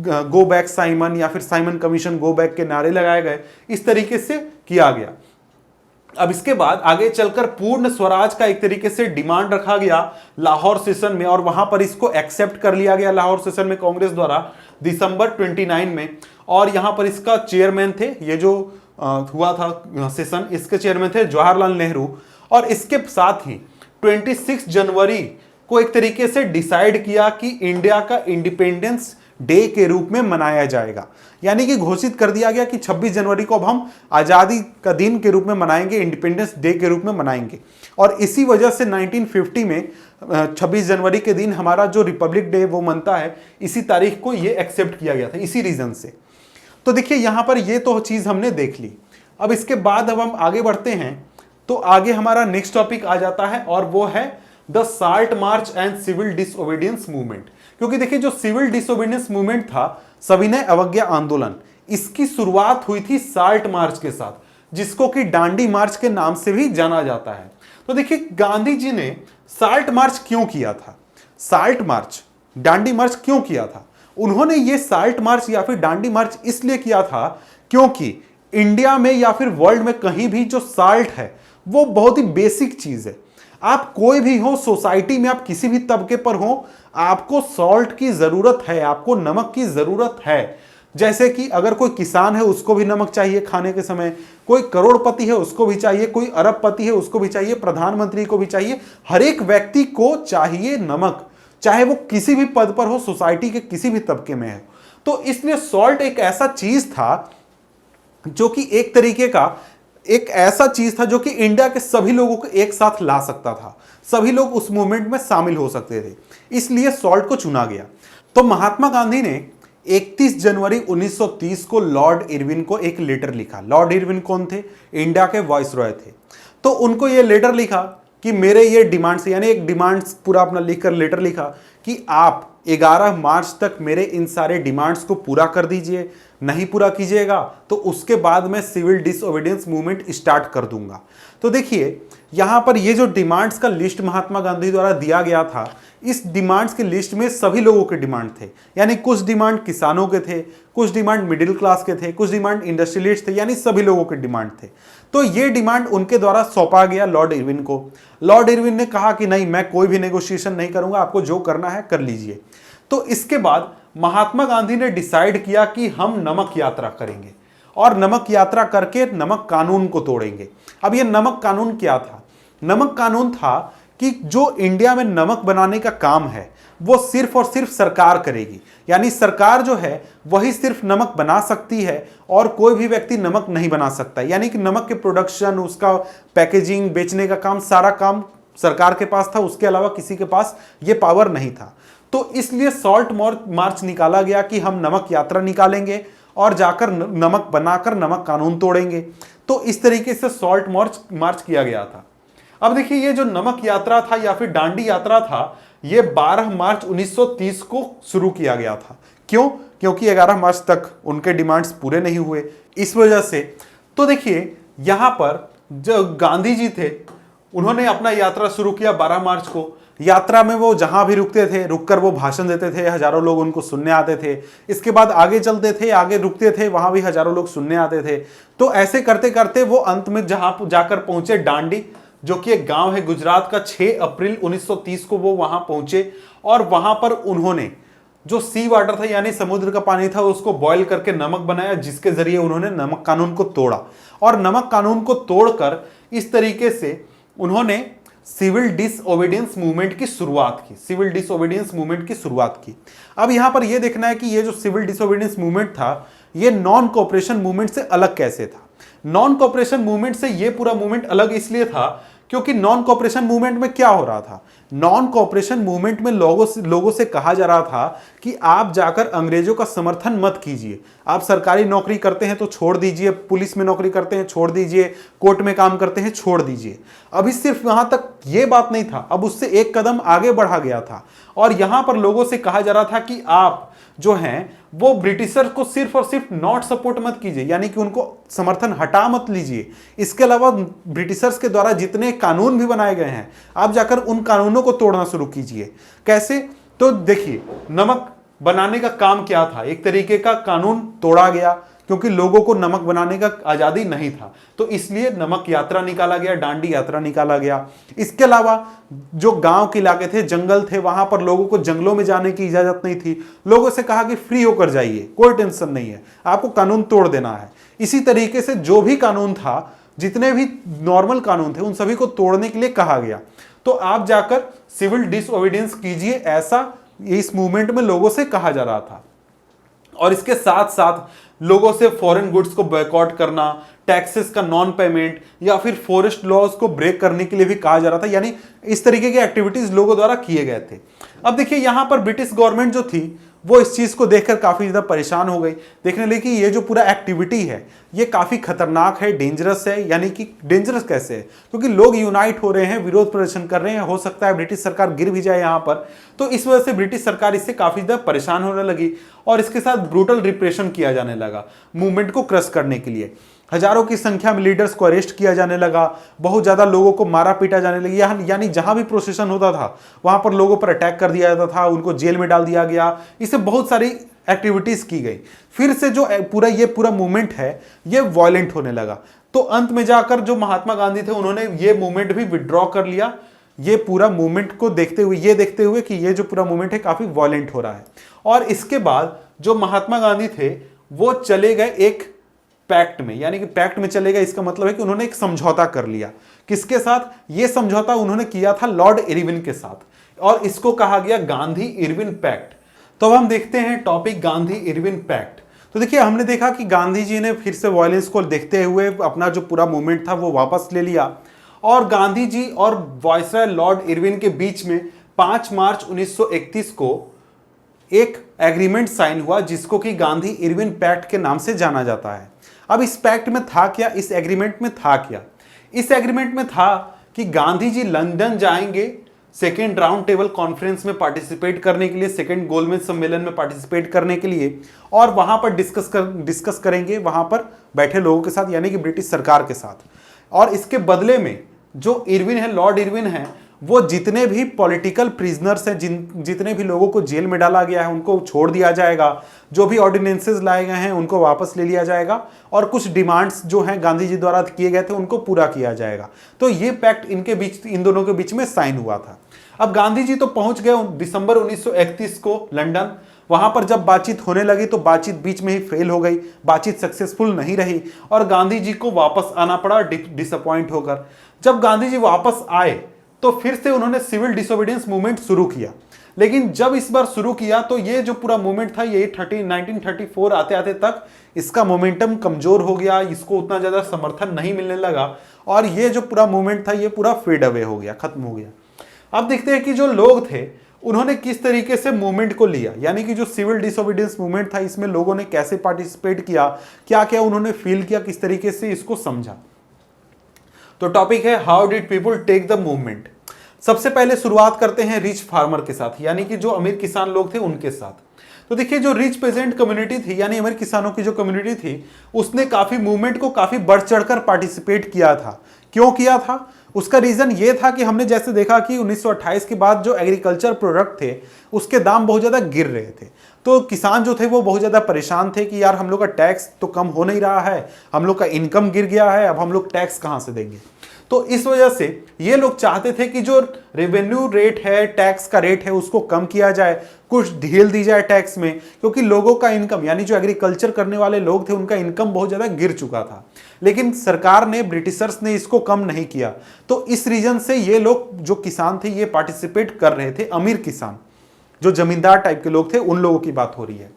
गो बैक साइमन या फिर साइमन कमीशन गो बैक के नारे लगाए गए, इस तरीके से किया गया। अब इसके बाद आगे चलकर पूर्ण स्वराज का एक तरीके से डिमांड रखा गया लाहौर सेशन में, और वहां पर इसको एक्सेप्ट कर लिया गया लाहौर सेशन में कांग्रेस द्वारा दिसंबर 29 में। और यहां पर इसका चेयरमैन थे, ये जो हुआ था सेशन, इसके चेयरमैन थे जवाहरलाल नेहरू। और इसके साथ ही 26 जनवरी को एक तरीके से डिसाइड किया कि इंडिया का इंडिपेंडेंस डे के रूप में मनाया जाएगा, यानी कि घोषित कर दिया गया कि 26 जनवरी को अब हम आज़ादी का दिन के रूप में मनाएंगे, इंडिपेंडेंस डे के रूप में मनाएंगे। और इसी वजह से 1950 में 26 जनवरी के दिन हमारा जो रिपब्लिक डे वो मनता है, इसी तारीख को ये एक्सेप्ट किया गया था, इसी रीजन से। तो देखिए यहां पर ये तो चीज़ हमने देख ली। अब इसके बाद अब हम आगे बढ़ते हैं, तो आगे हमारा नेक्स्ट टॉपिक आ जाता है और वो है the salt march and civil disobedience movement. क्योंकि देखिए जो सिविल डिसओबीडियंस मूवमेंट था, सविनय अवज्ञा आंदोलन, इसकी शुरुआत हुई थी साल्ट मार्च के साथ, जिसको कि डांडी मार्च के नाम से भी जाना जाता है। तो देखिए गांधी जी ने साल्ट मार्च क्यों किया था? साल्ट मार्च, डांडी मार्च क्यों किया था? उन्होंने ये साल्ट मार्च या फिर डांडी मार्च इसलिए किया था क्योंकि इंडिया में या फिर वर्ल्ड में कहीं भी जो साल्ट है वो बहुत ही बेसिक चीज है। आप कोई भी हो, सोसाइटी में आप किसी भी तबके पर हो, आपको सॉल्ट की जरूरत है, आपको नमक की जरूरत है। जैसे कि अगर कोई किसान है उसको भी नमक चाहिए खाने के समय, कोई करोड़पति है उसको भी चाहिए, कोई अरबपति है उसको भी चाहिए, प्रधानमंत्री को भी चाहिए, हर एक व्यक्ति को चाहिए नमक, चाहे वो किसी भी पद पर हो, सोसाइटी के किसी भी तबके में है। तो इसलिए सॉल्ट एक ऐसा चीज था जो कि एक तरीके का एक ऐसा चीज था जो कि इंडिया के सभी लोगों को एक साथ ला सकता था, सभी लोग उस मूवमेंट में शामिल हो सकते थे, इसलिए सॉल्ट को चुना गया। तो महात्मा गांधी ने 31 जनवरी 1930 को लॉर्ड इरविन को एक लेटर लिखा। लॉर्ड इरविन कौन थे? इंडिया के वाइसरॉय थे। तो उनको ये लेटर लिखा कि मेरे ये डिमांड्स, यानी एक डिमांड्स पूरा अपना लिखकर लेटर लिखा कि आप 11 मार्च तक मेरे इन सारे डिमांड्स को पूरा कर दीजिए, नहीं पूरा कीजिएगा तो उसके बाद मैं सिविल डिसओबीडियंस मूवमेंट स्टार्ट कर दूंगा। तो देखिए यहां पर ये जो डिमांड्स का लिस्ट महात्मा गांधी द्वारा दिया गया था, इस डिमांड्स के लिस्ट में सभी लोगों के डिमांड थे, यानी कुछ डिमांड किसानों के थे, कुछ डिमांड मिडिल क्लास के थे, कुछ डिमांड इंडस्ट्रियलिस्ट थे, यानी सभी लोगों के डिमांड थे। तो ये डिमांड उनके द्वारा सौंपा गया लॉर्ड इरविन को। लॉर्ड इरविन ने कहा कि नहीं, मैं कोई भी नेगोशिएशन नहीं करूंगा, आपको जो करना है कर लीजिए। तो इसके बाद महात्मा गांधी ने डिसाइड किया कि हम नमक यात्रा करेंगे और नमक यात्रा करके नमक कानून को तोड़ेंगे। अब ये नमक कानून क्या था? नमक कानून था कि जो इंडिया में नमक बनाने का काम है वो सिर्फ और सिर्फ सरकार करेगी, यानी सरकार जो है वही सिर्फ नमक बना सकती है और कोई भी व्यक्ति नमक नहीं बना सकता, यानी कि नमक के प्रोडक्शन, उसका पैकेजिंग, बेचने का काम, सारा काम सरकार के पास था, उसके अलावा किसी के पास ये पावर नहीं था। तो इसलिए सॉल्ट मार्च निकाला गया कि हम नमक यात्रा निकालेंगे और जाकर नमक बनाकर नमक कानून तोड़ेंगे। तो इस तरीके से सॉल्ट मार्च किया गया था। अब देखिए ये जो नमक यात्रा था या फिर दांडी यात्रा था, ये 12 मार्च 1930 को शुरू किया गया था। क्यों? क्योंकि 11 मार्च तक उनके डिमांड्स पूरे नहीं हुए, इस वजह से। तो देखिए यहां पर जो गांधी जी थे उन्होंने अपना यात्रा शुरू किया 12 मार्च को। यात्रा में वो जहां भी रुकते थे, रुककर वो भाषण देते थे, हजारों लोग उनको सुनने आते थे। इसके बाद आगे चलते थे, आगे रुकते थे, वहां भी हजारों लोग सुनने आते थे। तो ऐसे करते करते वो अंत में जहां जाकर पहुंचे दांडी, जो कि एक गांव है गुजरात का, 6 अप्रैल 1930 को वो वहां पहुंचे। और वहां पर उन्होंने जो सी वाटर था यानी समुद्र का पानी था उसको बॉयल करके नमक बनाया, जिसके जरिए उन्होंने नमक कानून को तोड़ा। और नमक कानून को तोड़कर इस तरीके से उन्होंने सिविल डिसओबीडियंस मूवमेंट की शुरुआत की, सिविल डिसओबीडियंस मूवमेंट की शुरुआत की। अब यहां पर यह देखना है कि ये जो सिविल डिसओबीडियंस मूवमेंट था ये नॉन कोऑपरेशन मूवमेंट से अलग कैसे था। नॉन कोऑपरेशन मूवमेंट से ये पूरा मूवमेंट अलग इसलिए था क्योंकि नॉन कोऑपरेशन मूवमेंट में क्या हो रहा था, नॉन कोऑपरेशन मूवमेंट में लोगों से कहा जा रहा था कि आप जाकर अंग्रेजों का समर्थन मत कीजिए। आप सरकारी नौकरी करते हैं तो छोड़ दीजिए, पुलिस में नौकरी करते हैं छोड़ दीजिए, कोर्ट में काम करते हैं छोड़ दीजिए। अभी सिर्फ वहां तक ये बात नहीं था, अब उससे एक कदम आगे बढ़ा गया था। और यहां पर लोगों से कहा जा रहा था कि आप जो हैं वो ब्रिटिशर को सिर्फ और सिर्फ नॉट सपोर्ट मत कीजिए, यानी कि उनको समर्थन हटा मत लीजिए। इसके अलावा ब्रिटिशर्स के द्वारा जितने कानून भी बनाए गए हैं आप जाकर उन कानूनों को तोड़ना शुरू कीजिए। कैसे? तो देखिए नमक बनाने का काम क्या था, एक तरीके का कानून तोड़ा गया क्योंकि लोगों को नमक बनाने का आजादी नहीं था, तो इसलिए नमक यात्रा निकाला गया, दांडी यात्रा निकाला गया। इसके अलावा जो गांव के इलाके थे, जंगल थे, वहां पर लोगों को जंगलों में जाने की इजाजत नहीं थी। लोगों से कहा कि फ्री होकर जाइए, कोई टेंशन नहीं है, आपको कानून तोड़ देना है। इसी तरीके से जो भी कानून था, जितने भी नॉर्मल कानून थे, उन सभी को तोड़ने के लिए कहा गया। तो आप जाकर सिविल डिसओबीडियंस कीजिए, ऐसा इस मूवमेंट में लोगों से कहा जा रहा था। और इसके साथ साथ लोगों से फॉरेन गुड्स को बॉयकॉट करना, टैक्सेस का नॉन पेमेंट या फिर फॉरेस्ट लॉज को ब्रेक करने के लिए भी कहा जा रहा था। यानी इस तरीके के एक्टिविटीज लोगों द्वारा किए गए थे। अब देखिए यहां पर ब्रिटिश गवर्नमेंट जो थी वो इस चीज को देखकर काफी ज्यादा परेशान हो गई। देखने लगी कि ये जो पूरा एक्टिविटी है ये काफी खतरनाक है, डेंजरस है। यानी कि डेंजरस कैसे है? क्योंकि लोग यूनाइट हो रहे हैं, विरोध प्रदर्शन कर रहे हैं, हो सकता है ब्रिटिश सरकार गिर भी जाए यहां पर। तो इस वजह से ब्रिटिश सरकार इससे काफी ज्यादा परेशान होने लगी और इसके साथ ब्रूटल रिप्रेशन किया जाने लगा मूवमेंट को क्रश करने के लिए। हजारों की संख्या में लीडर्स को अरेस्ट किया जाने लगा, बहुत ज्यादा लोगों को मारा पीटा जाने लगी। यानी जहां भी प्रोसेशन होता था वहां पर लोगों पर अटैक कर दिया जाता था, उनको जेल में डाल दिया गया। इससे बहुत सारी एक्टिविटीज की गई। फिर से जो पूरा मूवमेंट है ये वायलेंट होने लगा। तो अंत में जाकर जो महात्मा गांधी थे उन्होंने ये मूवमेंट भी विड्रॉ कर लिया। ये पूरा मूवमेंट को देखते हुए कि ये जो पूरा मूवमेंट है काफी वायलेंट हो रहा है। और इसके बाद जो महात्मा गांधी थे वो चले गए एक पैक्ट में, यानी कि पैक्ट में चले गए। इसका मतलब है कि उन्होंने एक समझौता कर लिया। किसके साथ? ये समझौता उन्होंने किया था लॉर्ड इरविन के साथ, और इसको कहा गया गांधी इरविन पैक्ट। तो अब हम देखते हैं टॉपिक गांधी इरविन पैक्ट। तो देखिए हमने देखा कि गांधी जी ने फिर से वायलेंस को देखते हुए अपना जो पूरा मूवमेंट था वो वापस ले लिया, और गांधी जी और वायसराय लॉर्ड इरविन के बीच में 5 मार्च 1931 को एक एग्रीमेंट साइन हुआ जिसको कि गांधी इरविन पैक्ट के नाम से जाना जाता है। अब इस पैक्ट में था क्या, इस एग्रीमेंट में था क्या? इस एग्रीमेंट में था कि गांधी जी लंदन जाएंगे सेकेंड राउंड टेबल कॉन्फ्रेंस में पार्टिसिपेट करने के लिए, सेकेंड गोलमेज सम्मेलन में पार्टिसिपेट करने के लिए, और वहां पर डिस्कस करेंगे वहां पर बैठे लोगों के साथ, यानी कि ब्रिटिश सरकार के साथ। और इसके बदले में जो इरविन है, लॉर्ड इरविन है, वो जितने भी पॉलिटिकल प्रिजनर्स हैं, जितने भी लोगों को जेल में डाला गया है उनको छोड़ दिया जाएगा, जो भी ऑर्डिनेंसेस लाए गए हैं उनको वापस ले लिया जाएगा, और कुछ डिमांड्स जो हैं गांधी जी द्वारा किए गए थे उनको पूरा किया जाएगा। तो ये पैक्ट इन दोनों के बीच में साइन हुआ था। अब गांधी जी तो पहुंच गए दिसंबर 1931 को लंदन। वहां पर जब बातचीत होने लगी तो बातचीत बीच में ही फेल हो गई, बातचीत सक्सेसफुल नहीं रही और गांधी जी को वापस आना पड़ा डिसअपॉइंट होकर। जब गांधी जी वापस आए तो फिर से उन्होंने सिविल डिसोबीडियंस मूवमेंट शुरू किया, लेकिन जब इस बार शुरू किया तो ये जो पूरा मूवमेंट था ये 1934 आते आते तक इसका मोमेंटम कमजोर हो गया, इसको उतना ज्यादा समर्थन नहीं मिलने लगा और ये जो पूरा मूवमेंट था ये पूरा फेड अवे हो गया, खत्म हो गया। अब देखते हैं कि जो लोग थे उन्होंने किस तरीके से मूवमेंट को लिया, यानी कि जो सिविल डिसोबीडियंस मूवमेंट था इसमें लोगों ने कैसे पार्टिसिपेट किया, क्या क्या उन्होंने फील किया, किस तरीके से इसको समझा। तो टॉपिक है how did people take the movement. सबसे पहले शुरुआत करते हैं रिच फार्मर के साथ, यानी कि जो अमीर किसान लोग थे उनके साथ। तो देखिए जो रिच पेजेंट कम्युनिटी थी, यानी अमीर किसानों की जो कम्युनिटी थी, उसने काफी मूवमेंट को काफी बढ़ चढ़कर पार्टिसिपेट किया था। क्यों किया था? उसका रीजन ये था कि हमने जैसे देखा कि 1928 के बाद जो एग्रीकल्चर प्रोडक्ट थे उसके दाम बहुत ज्यादा गिर रहे थे। तो किसान जो थे वो बहुत ज्यादा परेशान थे कि यार हम लोग का टैक्स तो कम हो नहीं रहा है, हम लोग का इनकम गिर गया है, अब हम लोग टैक्स कहां से देंगे। तो इस वजह से ये लोग चाहते थे कि जो रेवेन्यू रेट है, टैक्स का रेट है, उसको कम किया जाए, कुछ ढील दी जाए टैक्स में, क्योंकि लोगों का इनकम, यानी जो एग्रीकल्चर करने वाले लोग थे उनका इनकम बहुत ज्यादा गिर चुका था। लेकिन सरकार ने, ब्रिटिशर्स ने इसको कम नहीं किया। तो इस रीजन से ये लोग जो किसान थे ये पार्टिसिपेट कर रहे थे। अमीर किसान, जो जमींदार टाइप के लोग थे, उन लोगों की बात हो रही है।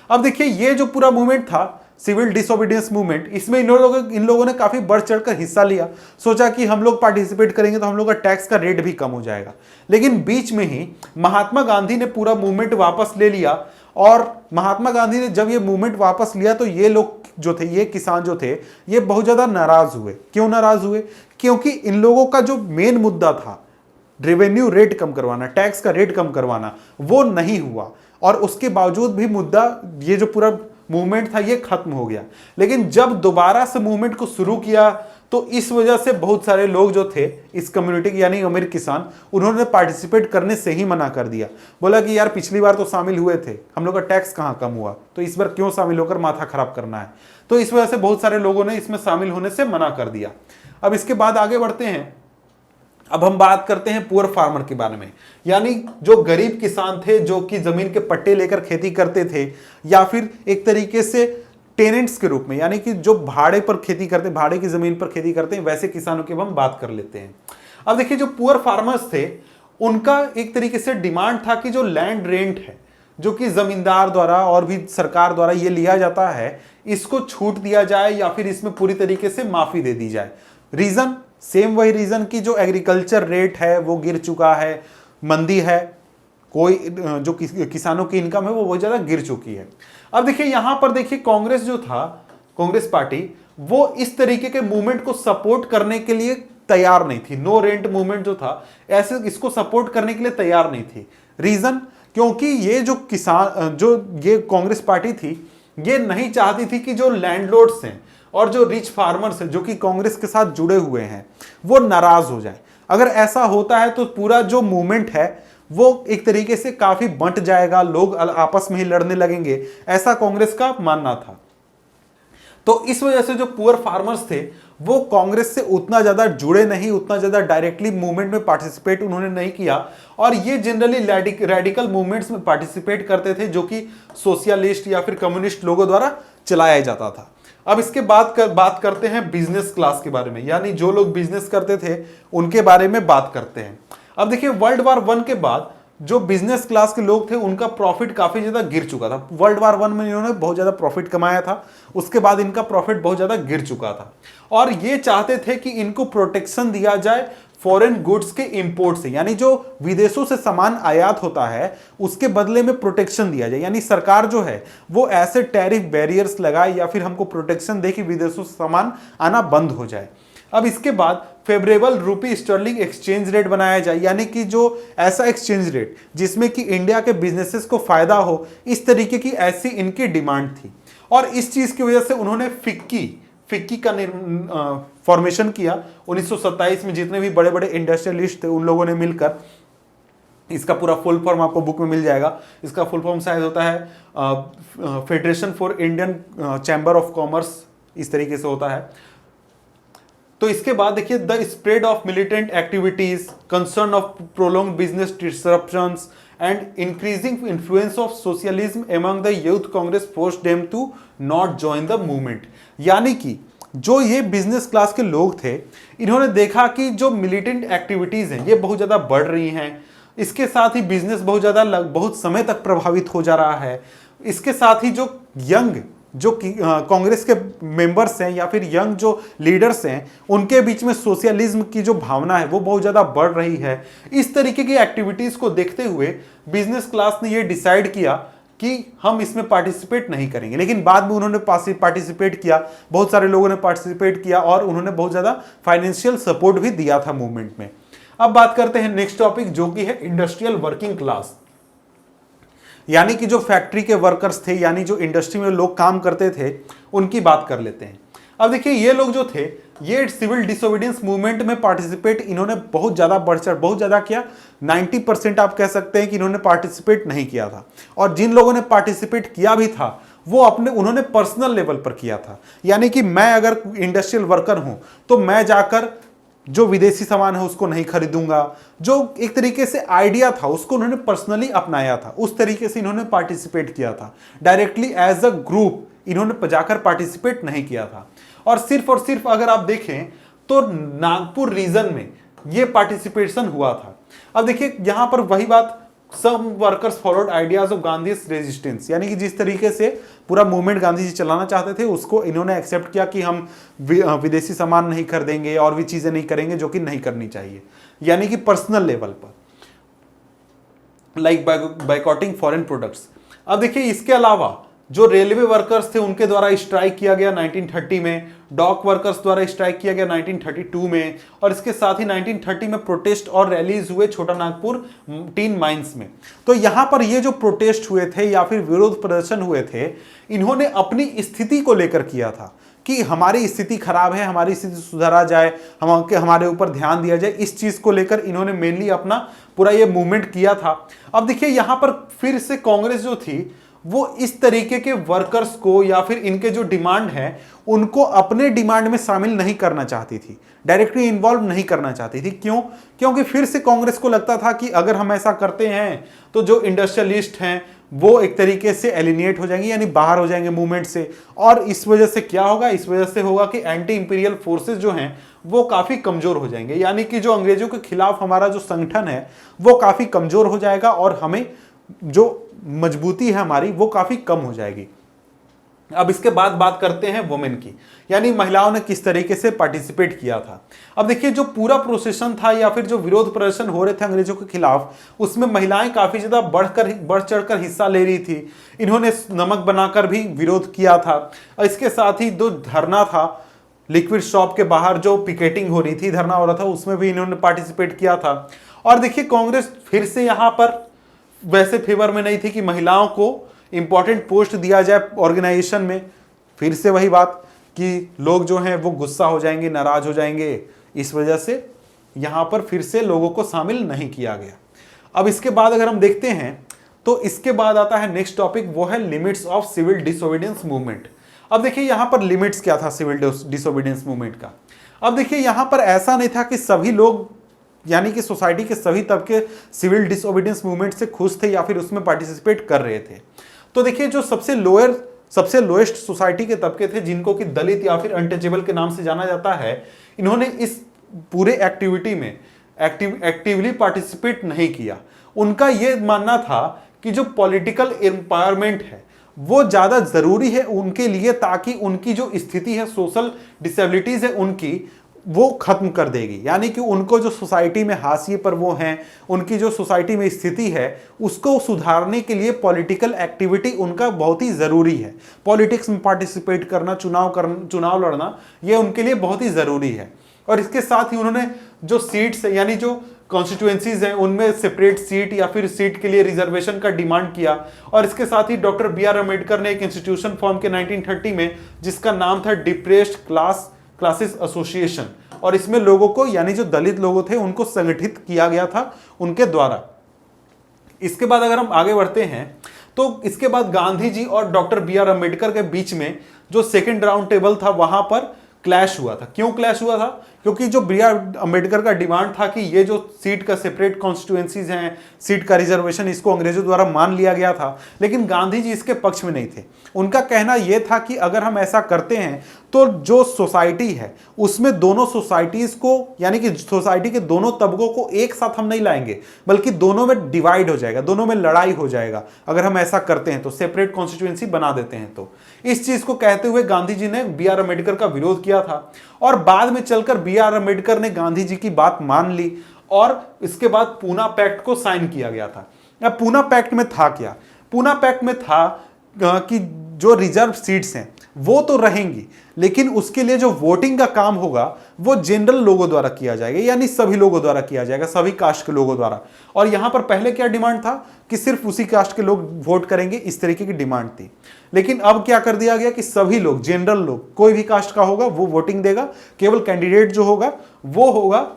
अब देखिए ये जो पूरा मूवमेंट था सिविल डिसोबीडियंस मूवमेंट, इसमें इन लोगों ने काफी बढ़ चढ़कर हिस्सा लिया। सोचा कि हम लोग पार्टिसिपेट करेंगे तो हम लोग का टैक्स का रेट भी कम हो जाएगा। लेकिन बीच में ही महात्मा गांधी ने पूरा मूवमेंट वापस ले लिया। और महात्मा गांधी ने जब ये मूवमेंट वापस लिया तो ये लोग जो थे, ये किसान जो थे, ये बहुत ज्यादा नाराज हुए। क्यों नाराज हुए? क्योंकि इन लोगों का जो मेन मुद्दा था, रेवेन्यू रेट कम करवाना, टैक्स का रेट कम करवाना, वो नहीं हुआ। और उसके बावजूद भी मुद्दा, ये जो पूरा मूवमेंट था ये खत्म हो गया। लेकिन जब दोबारा से मूवमेंट को शुरू किया तो इस वजह से बहुत सारे लोग जो थे इस कम्युनिटी के, यानी अमीर किसान, उन्होंने पार्टिसिपेट करने से ही मना कर दिया। बोला कि यार पिछली बार तो शामिल हुए थे, हम लोग का टैक्स कहां कम हुआ, तो इस बार क्यों शामिल होकर माथा खराब करना है। तो इस वजह से बहुत सारे लोगों ने इसमें शामिल होने से मना कर दिया। अब इसके बाद आगे बढ़ते हैं। अब हम बात करते हैं पुअर फार्मर के बारे में, यानी जो गरीब किसान थे, जो कि जमीन के पट्टे लेकर खेती करते थे, या फिर एक तरीके से टेनेंट्स के रूप में, यानी कि जो भाड़े पर खेती करते, भाड़े की जमीन पर खेती करते हैं, वैसे किसानों की हम बात कर लेते हैं। अब देखिए जो पुअर फार्मर्स थे उनका एक तरीके से डिमांड था कि जो लैंड रेंट है, जो कि जमींदार द्वारा और भी सरकार द्वारा ये लिया जाता है, इसको छूट दिया जाए या फिर इसमें पूरी तरीके से माफी दे दी जाए। रीजन सेम वही रीजन कि जो एग्रीकल्चर रेट है वो गिर चुका है, मंदी है, कोई जो किसानों की इनकम है वो बहुत ज्यादा गिर चुकी है। अब देखिए यहां पर देखिए कांग्रेस जो था, कांग्रेस पार्टी, वो इस तरीके के मूवमेंट को सपोर्ट करने के लिए तैयार नहीं थी। नो रेंट मूवमेंट जो था, ऐसे इसको सपोर्ट करने के लिए तैयार नहीं थी। रीजन, क्योंकि ये जो किसान, जो ये कांग्रेस पार्टी थी, ये नहीं चाहती थी कि जो लैंडलॉर्ड्स हैं और जो रिच फार्मर्स हैं, जो कि कांग्रेस के साथ जुड़े हुए हैं, वो नाराज हो जाए। अगर ऐसा होता है तो पूरा जो मूवमेंट है वो एक तरीके से काफी बंट जाएगा, लोग आपस में ही लड़ने लगेंगे, ऐसा कांग्रेस का मानना था। तो इस वजह से जो पुअर फार्मर्स थे वो कांग्रेस से उतना ज्यादा जुड़े नहीं, उतना ज्यादा डायरेक्टली मूवमेंट में पार्टिसिपेट उन्होंने नहीं किया। और ये जनरली रेडिकल मूवमेंट्स में पार्टिसिपेट करते थे, जो कि सोशलिस्ट या फिर कम्युनिस्ट लोगों द्वारा चलाया जाता था। अब इसके बाद बात करते हैं बिजनेस क्लास के बारे में, यानी जो लोग बिजनेस करते थे उनके बारे में बात करते हैं। अब देखिए वर्ल्ड वार 1 के बाद जो बिजनेस क्लास के लोग थे उनका प्रॉफिट काफी ज्यादा गिर चुका था। वर्ल्ड वार 1 में इन्होंने बहुत ज्यादा प्रॉफिट कमाया था, उसके बाद इनका प्रॉफिट बहुत ज्यादा गिर चुका था। और ये चाहते थे कि इनको प्रोटेक्शन दिया जाए फॉरेन गुड्स के इंपोर्ट से, यानी जो विदेशों से सामान आयात होता है उसके बदले में प्रोटेक्शन दिया जाए। यानी सरकार जो है वो ऐसे टैरिफ बैरियर्स लगाए या फिर हमको प्रोटेक्शन दे कि विदेशों से सामान आना बंद हो जाए। अब इसके बाद फेवरेबल रूपी स्टर्लिंग एक्सचेंज रेट बनाया जाए, यानी कि जो ऐसा एक्सचेंज रेट जिसमें कि इंडिया के बिजनेसेस को फायदा हो, इस तरीके की ऐसी इनकी डिमांड थी। और इस चीज की वजह से उन्होंने फिक्की का फॉर्मेशन किया 1927 में। जितने भी बड़े बड़े इंडस्ट्रियलिस्ट थे उन लोगों ने मिलकर, इसका पूरा फुल फॉर्म आपको बुक में मिल जाएगा, इसका फुल फॉर्म शायद होता है federation for Indian chamber of commerce, इस तरीके से होता है। तो इसके बाद देखिए the spread of militant activities, concern of prolong business disruptions and increasing influence of socialism among the youth Congress forced them to not join the movement. यानी कि जो ये बिजनेस क्लास के लोग थे, इन्होंने देखा कि जो मिलिटेंट एक्टिविटीज हैं ये बहुत ज्यादा बढ़ रही हैं, इसके साथ ही बिजनेस बहुत समय तक प्रभावित हो जा रहा है। इसके साथ ही जो यंग जो कांग्रेस के मेंबर्स हैं या फिर यंग जो लीडर्स हैं उनके बीच में सोशलिज्म की जो भावना है वो बहुत ज़्यादा बढ़ रही है। इस तरीके की एक्टिविटीज़ को देखते हुए बिजनेस क्लास ने ये डिसाइड किया कि हम इसमें पार्टिसिपेट नहीं करेंगे, लेकिन बाद में उन्होंने पार्टिसिपेट किया, बहुत सारे लोगों ने पार्टिसिपेट किया और उन्होंने बहुत ज़्यादा फाइनेंशियल सपोर्ट भी दिया था मूवमेंट में। अब बात करते हैं नेक्स्ट टॉपिक जो कि है इंडस्ट्रियल वर्किंग क्लास, यानी कि जो फैक्ट्री के वर्कर्स थे, यानी जो इंडस्ट्री में लोग काम करते थे, उनकी बात कर लेते हैं। अब देखिए ये लोग जो थे ये सिविल डिसोबीडियंस मूवमेंट में पार्टिसिपेट इन्होंने बहुत ज़्यादा बढ़ चढ़ बहुत ज़्यादा किया। 90% आप कह सकते हैं कि इन्होंने पार्टिसिपेट नहीं किया था, और जिन लोगों ने पार्टिसिपेट किया भी था वो उन्होंने पर्सनल लेवल पर किया था। यानी कि मैं अगर इंडस्ट्रियल वर्कर हूं तो मैं जाकर जो विदेशी सामान है उसको नहीं खरीदूंगा, जो एक तरीके से आइडिया था उसको उन्होंने पर्सनली अपनाया था, उस तरीके से इन्होंने पार्टिसिपेट किया था। डायरेक्टली एज अ ग्रुप इन्होंने जाकर पार्टिसिपेट नहीं किया था। और सिर्फ अगर आप देखें तो नागपुर रीजन में ये पार्टिसिपेशन हुआ था। अब देखिए यहां पर वही बात, some workers followed ideas of Gandhi's resistance, यानी कि जिस तरीके से पूरा मूवमेंट गांधी जी चलाना चाहते थे उसको इन्होंने एक्सेप्ट किया कि हम विदेशी सामान नहीं खरीदेंगे और भी चीजें नहीं करेंगे जो कि नहीं करनी चाहिए, यानी कि पर्सनल लेवल पर, लाइक बाइकॉटिंग फॉरेन प्रोडक्ट्स। अब देखिए इसके अलावा जो रेलवे वर्कर्स थे उनके द्वारा स्ट्राइक किया गया 1930 में, डॉक वर्कर्स द्वारा स्ट्राइक किया गया 1932 में, और इसके साथ ही 1930 में प्रोटेस्ट और रैलीज हुए छोटा नागपुर टीन माइंस में। तो यहां पर ये जो प्रोटेस्ट हुए थे या फिर विरोध प्रदर्शन हुए थे, इन्होंने अपनी स्थिति को लेकर किया था कि हमारी स्थिति खराब है, हमारी स्थिति सुधारा जाए, हमारे ऊपर ध्यान दिया जाए, इस चीज को लेकर इन्होंने मेनली अपना पूरा ये मूवमेंट किया था। अब देखिए यहां पर फिर से कांग्रेस जो थी वो इस तरीके के वर्कर्स को या फिर इनके जो डिमांड है उनको अपने डिमांड में शामिल नहीं करना चाहती थी, डायरेक्टली इन्वॉल्व नहीं करना चाहती थी। क्यों? क्योंकि फिर से कांग्रेस को लगता था कि अगर हम ऐसा करते हैं तो जो इंडस्ट्रियलिस्ट हैं वो एक तरीके से एलिनेट हो जाएंगे, यानी बाहर हो जाएंगे मूवमेंट से, और इस वजह से क्या होगा, इस वजह से होगा कि एंटी इंपीरियल फोर्सेस जो हैं वो काफी कमजोर हो जाएंगे, यानी कि जो अंग्रेजों के खिलाफ हमारा जो संगठन है वो काफी कमजोर हो जाएगा और हमें जो मजबूती है हमारी वो काफी कम हो जाएगी। अब इसके बाद बात करते हैं वुमेन की, यानी महिलाओं ने किस तरीके से पार्टिसिपेट किया था। अब देखिए जो पूरा प्रोसेशन था या फिर जो विरोध प्रदर्शन हो रहे थे अंग्रेजों के खिलाफ, उसमें महिलाएं काफी ज्यादा बढ़ चढ़कर हिस्सा ले रही थी। इन्होंने नमक बनाकर भी विरोध किया था। इसके साथ ही जो धरना था लिक्विड शॉप के बाहर, जो पिकेटिंग हो रही थी, धरना हो रहा था, उसमें भी इन्होंने पार्टिसिपेट किया था। और देखिए कांग्रेस फिर से यहां पर वैसे फेवर में नहीं थी कि महिलाओं को इंपॉर्टेंट पोस्ट दिया जाए ऑर्गेनाइजेशन में। फिर से वही बात कि लोग जो हैं वो गुस्सा हो जाएंगे, नाराज हो जाएंगे, इस वजह से यहां पर फिर से लोगों को शामिल नहीं किया गया। अब इसके बाद अगर हम देखते हैं तो इसके बाद आता है नेक्स्ट टॉपिक, वो है limits of civil disobedience movement. अब देखिए यहां पर लिमिट्स क्या था सिविल डिसोबीडियंस मूवमेंट का। अब देखिए यहां पर ऐसा नहीं था कि सभी लोग, यानी कि सोसाइटी के सभी तबके सिविल डिसोबीडियंस मूवमेंट से खुश थे या फिर उसमें पार्टिसिपेट कर रहे थे। तो देखिए जो सबसे लोएस्ट सोसाइटी के तबके थे, जिनको कि दलित या फिर अनटचेबल के नाम से जाना जाता है, इन्होंने इस पूरे एक्टिविटी में एक्टिवली पार्टिसिपेट नहीं किया। उनका यह मानना था कि जो पॉलिटिकल एम्पावरमेंट है वो ज्यादा जरूरी है उनके लिए, ताकि उनकी जो स्थिति है, सोशल डिसेबिलिटीज है उनकी, वो खत्म कर देगी। यानी कि उनको जो सोसाइटी में हाशिए पर वो हैं, उनकी जो सोसाइटी में स्थिति है उसको सुधारने के लिए पॉलिटिकल एक्टिविटी उनका बहुत ही ज़रूरी है। पॉलिटिक्स में पार्टिसिपेट करना, चुनाव लड़ना, ये उनके लिए बहुत ही ज़रूरी है। और इसके साथ ही उन्होंने जो सीट्स है, यानी जो कॉन्स्टिट्यूएंसीज हैं, उनमें सेपरेट सीट या फिर सीट के लिए रिजर्वेशन का डिमांड किया। और इसके साथ ही डॉक्टर B.R. अम्बेडकर ने एक इंस्टीट्यूशन फॉर्म के 1930 में, जिसका नाम था डिप्रेस्ड क्लासेस एसोसिएशन, और इसमें लोगों को, यानी जो दलित लोग थे उनको संगठित किया गया था उनके द्वारा। इसके बाद अगर हम आगे बढ़ते हैं तो इसके बाद गांधी जी और डॉक्टर B.R. अम्बेडकर के बीच में जो सेकंड राउंड टेबल था वहां पर क्लैश हुआ था। क्यों क्लैश हुआ था? क्योंकि जो बी आर अम्बेडकर का डिमांड था कि ये जो सीट का सेपरेट कॉन्स्टिट्यूएंसीज हैं, सीट का रिजर्वेशन, इसको अंग्रेजों द्वारा मान लिया गया था, लेकिन गांधी जी इसके पक्ष में नहीं थे। उनका कहना यह था कि अगर हम ऐसा करते हैं तो जो सोसाइटी है उसमें दोनों सोसाइटीज को, यानी कि सोसाइटी के दोनों तबकों को एक साथ हम नहीं लाएंगे, बल्कि दोनों में डिवाइड हो जाएगा, दोनों में लड़ाई हो जाएगा अगर हम ऐसा करते हैं तो, सेपरेट कॉन्स्टिट्यूएंसी बना देते हैं तो। इस चीज को कहते हुए गांधी जी ने बी आर अम्बेडकर का विरोध किया था, और बाद में चलकर बी आर अम्बेडकर ने गांधी जी की बात मान ली, और इसके बाद पूना पैक्ट को साइन किया गया था। अब पूना पैक्ट में था क्या? पूना पैक्ट में था कि जो रिजर्व सीट्स हैं वो तो रहेंगी, लेकिन उसके लिए जो वोटिंग का काम होगा वो जनरल लोगों द्वारा किया जाएगा, यानी सभी लोगों द्वारा किया जाएगा, सभी कास्ट के लोगों द्वारा। और यहां पर पहले क्या डिमांड था कि सिर्फ उसी कास्ट के लोग वोट करेंगे, इस तरीके की डिमांड थी। लेकिन अब क्या कर दिया गया कि सभी लोग, जनरल लोग, कोई भी कास्ट का होगा वो वोटिंग देगा, केवल कैंडिडेट जो होगा वो होगा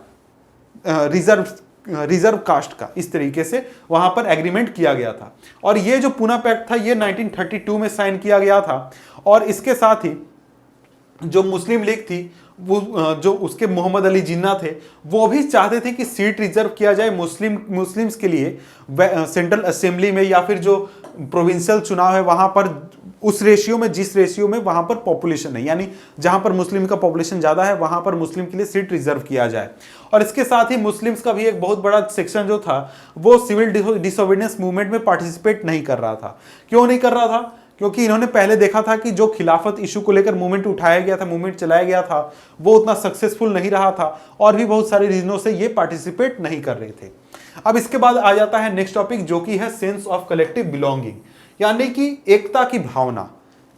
रिजर्व कास्ट का। इस तरीके से वहां पर एग्रीमेंट किया गया था। और ये जो पूना पैक्ट था ये 1932 में साइन किया गया था। और इसके साथ ही जो मुस्लिम लीग थी, वो जो उसके मोहम्मद अली जिन्ना थे, वो भी चाहते थे कि सीट रिजर्व किया जाए मुस्लिम्स के लिए सेंट्रल असेंबली में, या फिर जो प्रोविंशियल चुनाव है वहां पर उस रेशियो में, जिस रेशियो में वहां पर पॉपुलेशन है, यानी जहां पर मुस्लिम का पॉपुलेशन ज्यादा है वहां पर मुस्लिम के लिए सीट रिजर्व किया जाए। और इसके साथ ही मुस्लिम्स का भी एक बहुत बड़ा सेक्शन जो था वो सिविल डिसोबीडियंस मूवमेंट में पार्टिसिपेट नहीं कर रहा था। क्यों नहीं कर रहा था? क्योंकि इन्होंने पहले देखा था कि जो खिलाफत इशू को लेकर मूवमेंट उठाया गया था, मूवमेंट चलाया गया था, वो उतना सक्सेसफुल नहीं रहा था, और भी बहुत सारे रीजनों से ये पार्टिसिपेट नहीं कर रहे थे। अब इसके बाद आ जाता है नेक्स्ट टॉपिक, जो कि है सेंस ऑफ कलेक्टिव बिलोंगिंग, यानी कि एकता की भावना।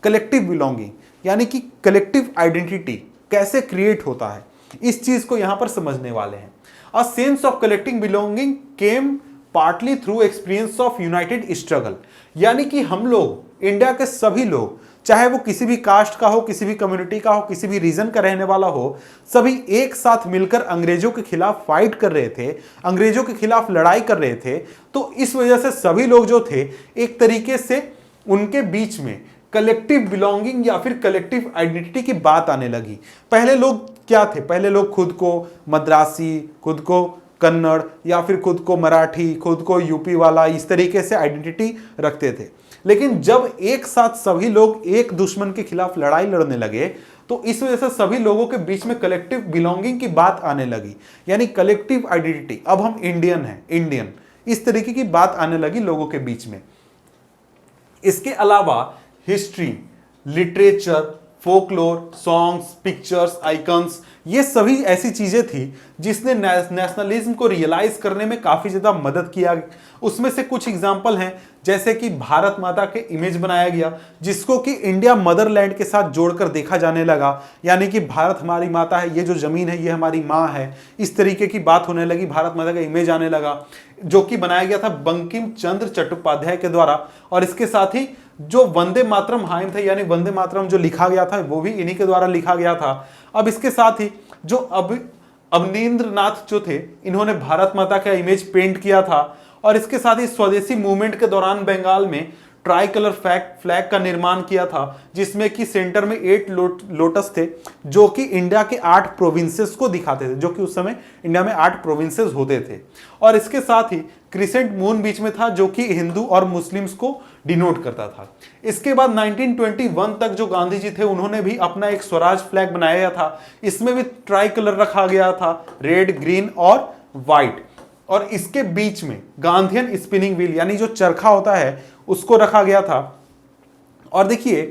कलेक्टिव बिलोंगिंग यानी कि कलेक्टिव आइडेंटिटी कैसे क्रिएट होता है, इस चीज को यहां पर समझने वाले हैं। A sense of collective belonging came partly through experience of United struggle, यानी कि हम लोग, इंडिया के सभी लोग, चाहे वो किसी भी कास्ट का हो, किसी भी कम्युनिटी का हो, किसी भी रीजन का रहने वाला हो, सभी एक साथ मिलकर अंग्रेजों के खिलाफ फाइट कर रहे थे, अंग्रेजों के खिलाफ लड़ाई कर रहे थे। तो इस वजह से सभी लोग जो थे एक तरीके से उनके बीच में कलेक्टिव बिलोंगिंग या फिर कलेक्टिव आइडेंटिटी की बात आने लगी। पहले लोग क्या थे? पहले लोग खुद को मद्रासी, खुद को कन्नड़, या फिर खुद को मराठी, खुद को यूपी वाला, इस तरीके से आइडेंटिटी रखते थे। लेकिन जब एक साथ सभी लोग एक दुश्मन के खिलाफ लड़ाई लड़ने लगे तो इस वजह से सभी लोगों के बीच में कलेक्टिव बिलोंगिंग की बात आने लगी, यानी कलेक्टिव आइडेंटिटी। अब हम इंडियन हैं, इंडियन, इस तरीके की बात आने लगी लोगों के बीच में। इसके अलावा history, literature, folklore, songs, pictures, icons, ये सभी ऐसी चीजें थी जिसने नेशनलिज्म को रियलाइज करने में काफी ज्यादा मदद किया। उसमें से कुछ एग्जांपल हैं, जैसे कि भारत माता के इमेज बनाया गया, जिसको कि इंडिया मदरलैंड के साथ जोड़कर देखा जाने लगा, यानी कि भारत हमारी माता है, ये जो जमीन है ये हमारी माँ है, इस तरीके की बात होने लगी, भारत माता का इमेज आने लगा, जो कि बनाया गया था बंकिम चंद्र चट्टोपाध्याय के द्वारा। और इसके साथ ही जो वंदे मातरम हाइम था, यानी वंदे मातरम जो लिखा गया था वो भी इन्हीं के द्वारा लिखा गया था। अब इसके साथ ही जो अवनींद्र नाथ जो थे, इन्होंने भारत माता का इमेज पेंट किया था। और इसके साथ ही स्वदेशी मूवमेंट के दौरान बंगाल में ट्राई कलर फ्लैग का निर्माण किया था, जिसमें कि सेंटर में 8 लोटस थे, जो कि इंडिया के 8 प्रोविंसेस को दिखाते थे, जो कि उस समय इंडिया में 8 प्रोविंसेस होते थे। और इसके साथ ही क्रिसेंट मून बीच में था, जो कि हिंदू और मुस्लिम्स को डिनोट करता था। इसके बाद 1921 तक जो गांधी जी थे, उन्होंने भी अपना एक स्वराज फ्लैग बनाया था। इसमें भी ट्राई कलर रखा गया था, रेड, ग्रीन और व्हाइट। और इसके बीच में गांधीयन स्पिनिंग व्हील, यानी जो चरखा होता है, उसको रखा गया था। और देखिए,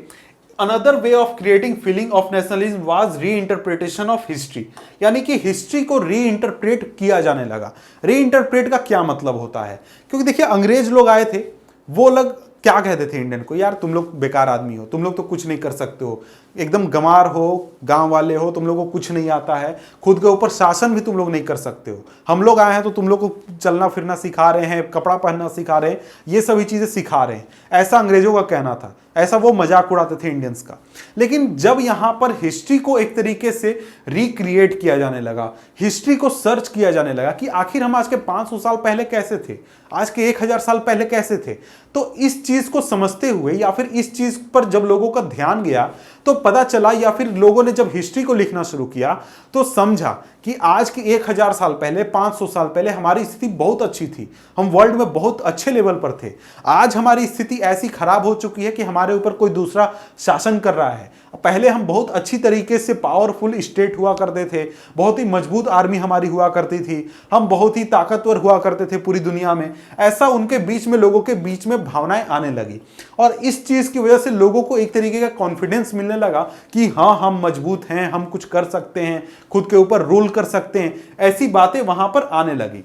another way of creating feeling of nationalism was री इंटरप्रिटेशन ऑफ हिस्ट्री, यानी कि हिस्ट्री को री इंटरप्रेट किया जाने लगा। री इंटरप्रेट का क्या मतलब होता है? क्योंकि देखिए, अंग्रेज लोग आए थे, वो लोग क्या कहते थे इंडियन को, यार तुम लोग बेकार आदमी हो, तुम लोग तो कुछ नहीं कर सकते हो, एकदम गंवार हो, गांव वाले हो, तुम लोगों को कुछ नहीं आता है, खुद के ऊपर शासन भी तुम लोग नहीं कर सकते हो। हम लोग आए हैं तो तुम लोग को चलना फिरना सिखा रहे हैं, कपड़ा पहनना सिखा रहे हैं, ये सभी चीजें सिखा रहे हैं, ऐसा अंग्रेजों का कहना था। ऐसा वो मजाक उड़ाते थे इंडियंस का। लेकिन जब यहां पर हिस्ट्री को एक तरीके से रिक्रिएट किया जाने लगा, हिस्ट्री को सर्च किया जाने लगा कि आखिर हम आज के 500 साल पहले कैसे थे, आज के 1000 साल पहले कैसे थे, तो इस चीज को समझते हुए या फिर इस चीज पर जब लोगों का ध्यान गया, तो पता चला, या फिर लोगों ने जब हिस्ट्री को लिखना शुरू किया तो समझा कि आज के 1000 साल पहले, 500 साल पहले हमारी स्थिति बहुत अच्छी थी, हम वर्ल्ड में बहुत अच्छे लेवल पर थे। आज हमारी स्थिति ऐसी खराब हो चुकी है कि हमारे ऊपर कोई दूसरा शासन कर रहा है। पहले हम बहुत अच्छी तरीके से पावरफुल स्टेट हुआ करते थे, बहुत ही मजबूत आर्मी हमारी हुआ करती थी, हम बहुत ही ताकतवर हुआ करते थे पूरी दुनिया में। ऐसा उनके बीच में, लोगों के बीच में भावनाएं आने लगी, और इस चीज की वजह से लोगों को एक तरीके का कॉन्फिडेंस मिलने लगा कि हाँ, हम मजबूत हैं, हम कुछ कर सकते हैं, खुद के ऊपर रूल कर सकते हैं। ऐसी बातें वहां पर आने लगी।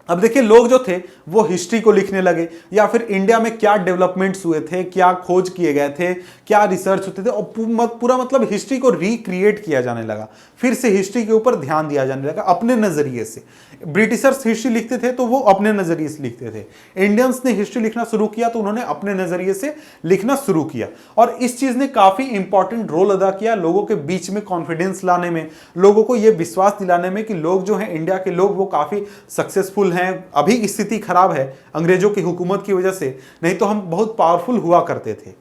अब देखिए, लोग जो थे वो हिस्ट्री को लिखने लगे, या फिर इंडिया में क्या डेवलपमेंट्स हुए थे, क्या खोज किए गए थे, क्या रिसर्च होते थे, और पूरा मतलब हिस्ट्री को रिक्रिएट किया जाने लगा। फिर से हिस्ट्री के ऊपर ध्यान दिया जाने लगा अपने नजरिए से। ब्रिटिशर्स हिस्ट्री लिखते थे तो वो अपने नजरिए से लिखते थे, इंडियंस ने हिस्ट्री लिखना शुरू किया तो उन्होंने अपने नजरिए से लिखना शुरू किया। और इस चीज ने काफी इंपॉर्टेंट रोल अदा किया लोगों के बीच में कॉन्फिडेंस लाने में, लोगों को यह विश्वास दिलाने में कि लोग जो हैं, इंडिया के लोग, वो काफी सक्सेसफुल हैं। अभी स्थिति खराब है अंग्रेजों की हुकूमत की वजह से, नहीं तो हम बहुत पावरफुल हुआ करते थे।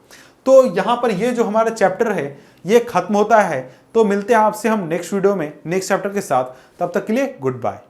तो यहां पर ये जो हमारा चैप्टर है ये खत्म होता है। तो मिलते हैं आपसे हम नेक्स्ट वीडियो में नेक्स्ट चैप्टर के साथ। तब तक के लिए गुड बाय।